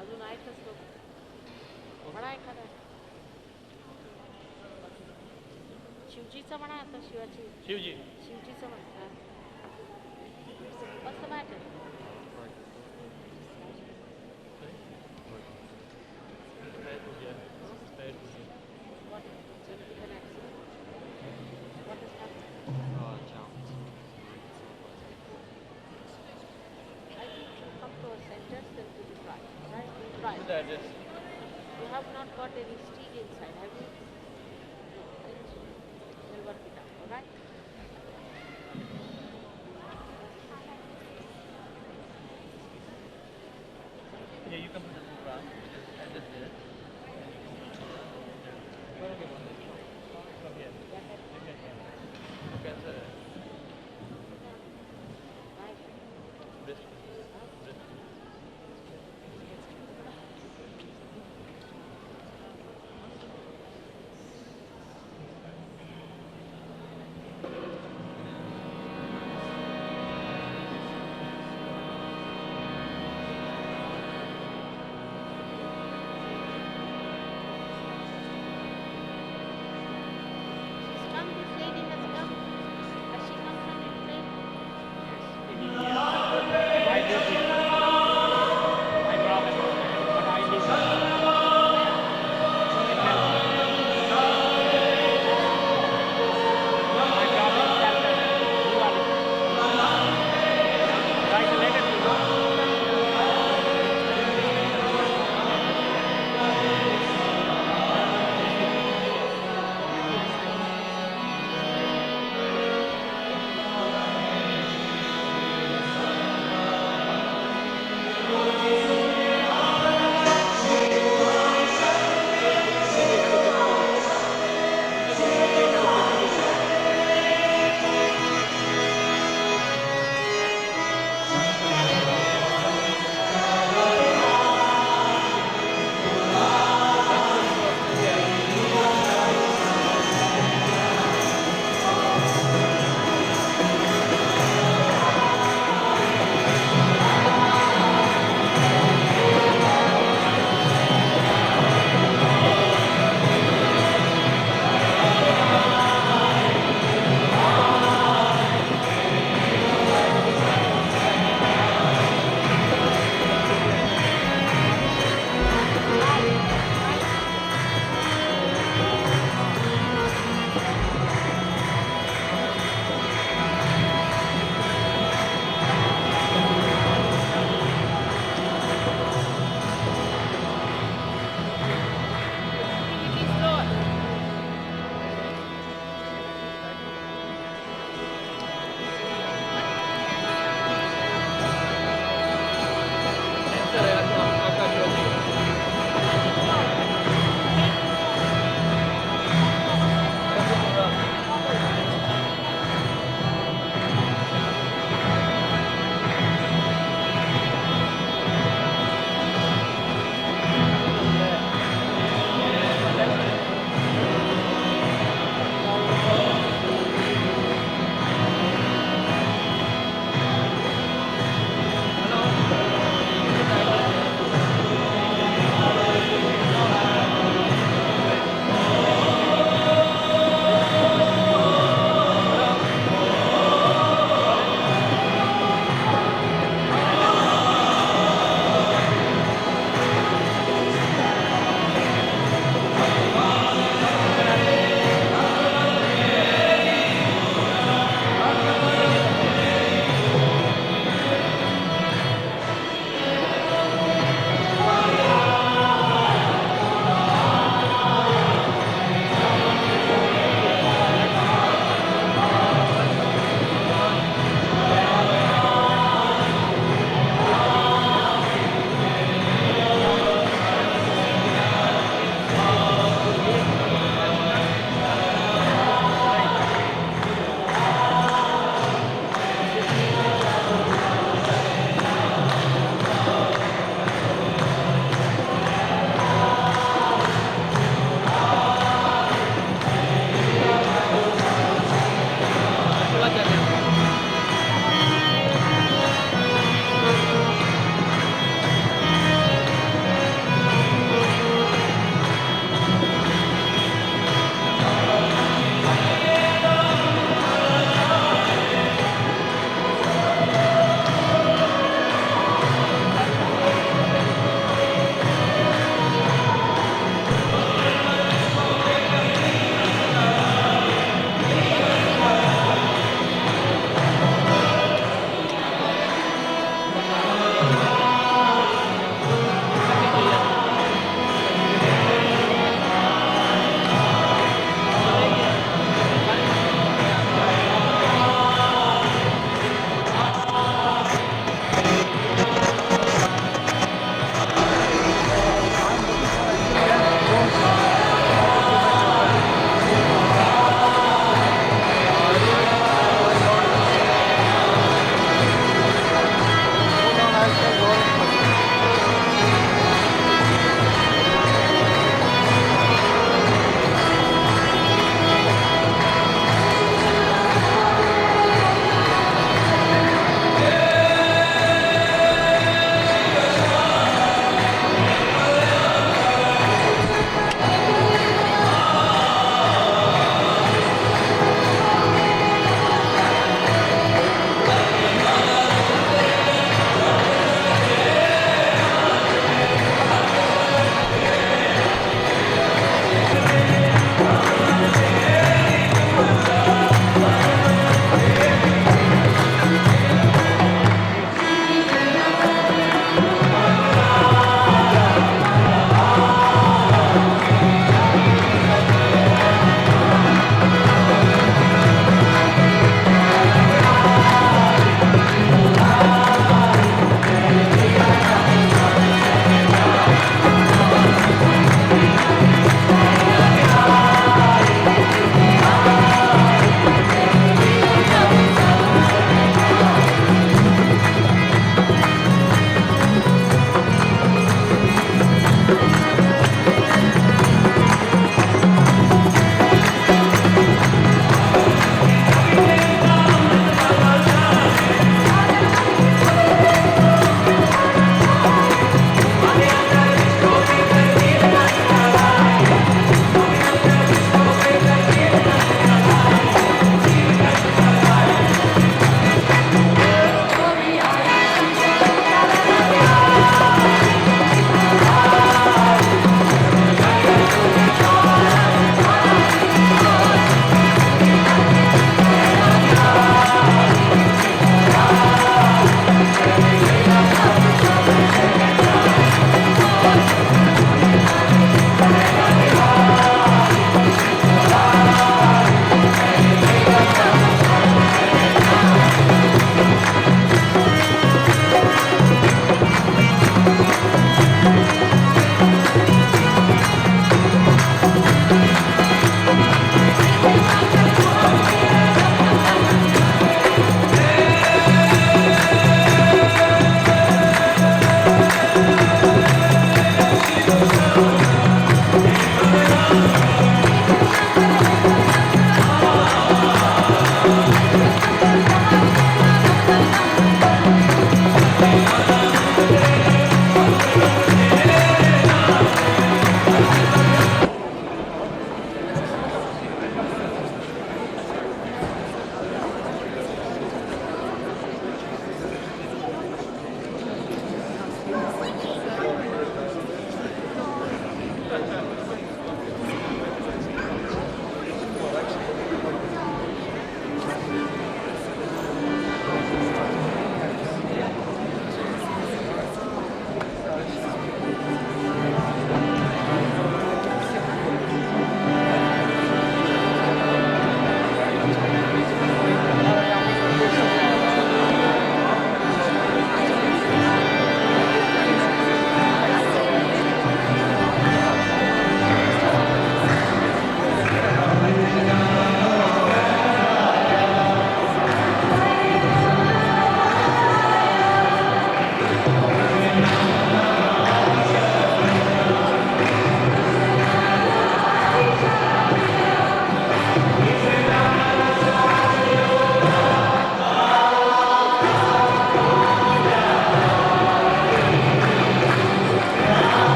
अजून आहेतच लोक. म्हणा एखादा शिवजीचं म्हणा आता शिवाची शिवजी शिवजीचं म्हणा. What's the matter? What? With an accident? What has happened? I think you come to us and just them to the right. Right? Right. That is You have not got any steel inside, have you?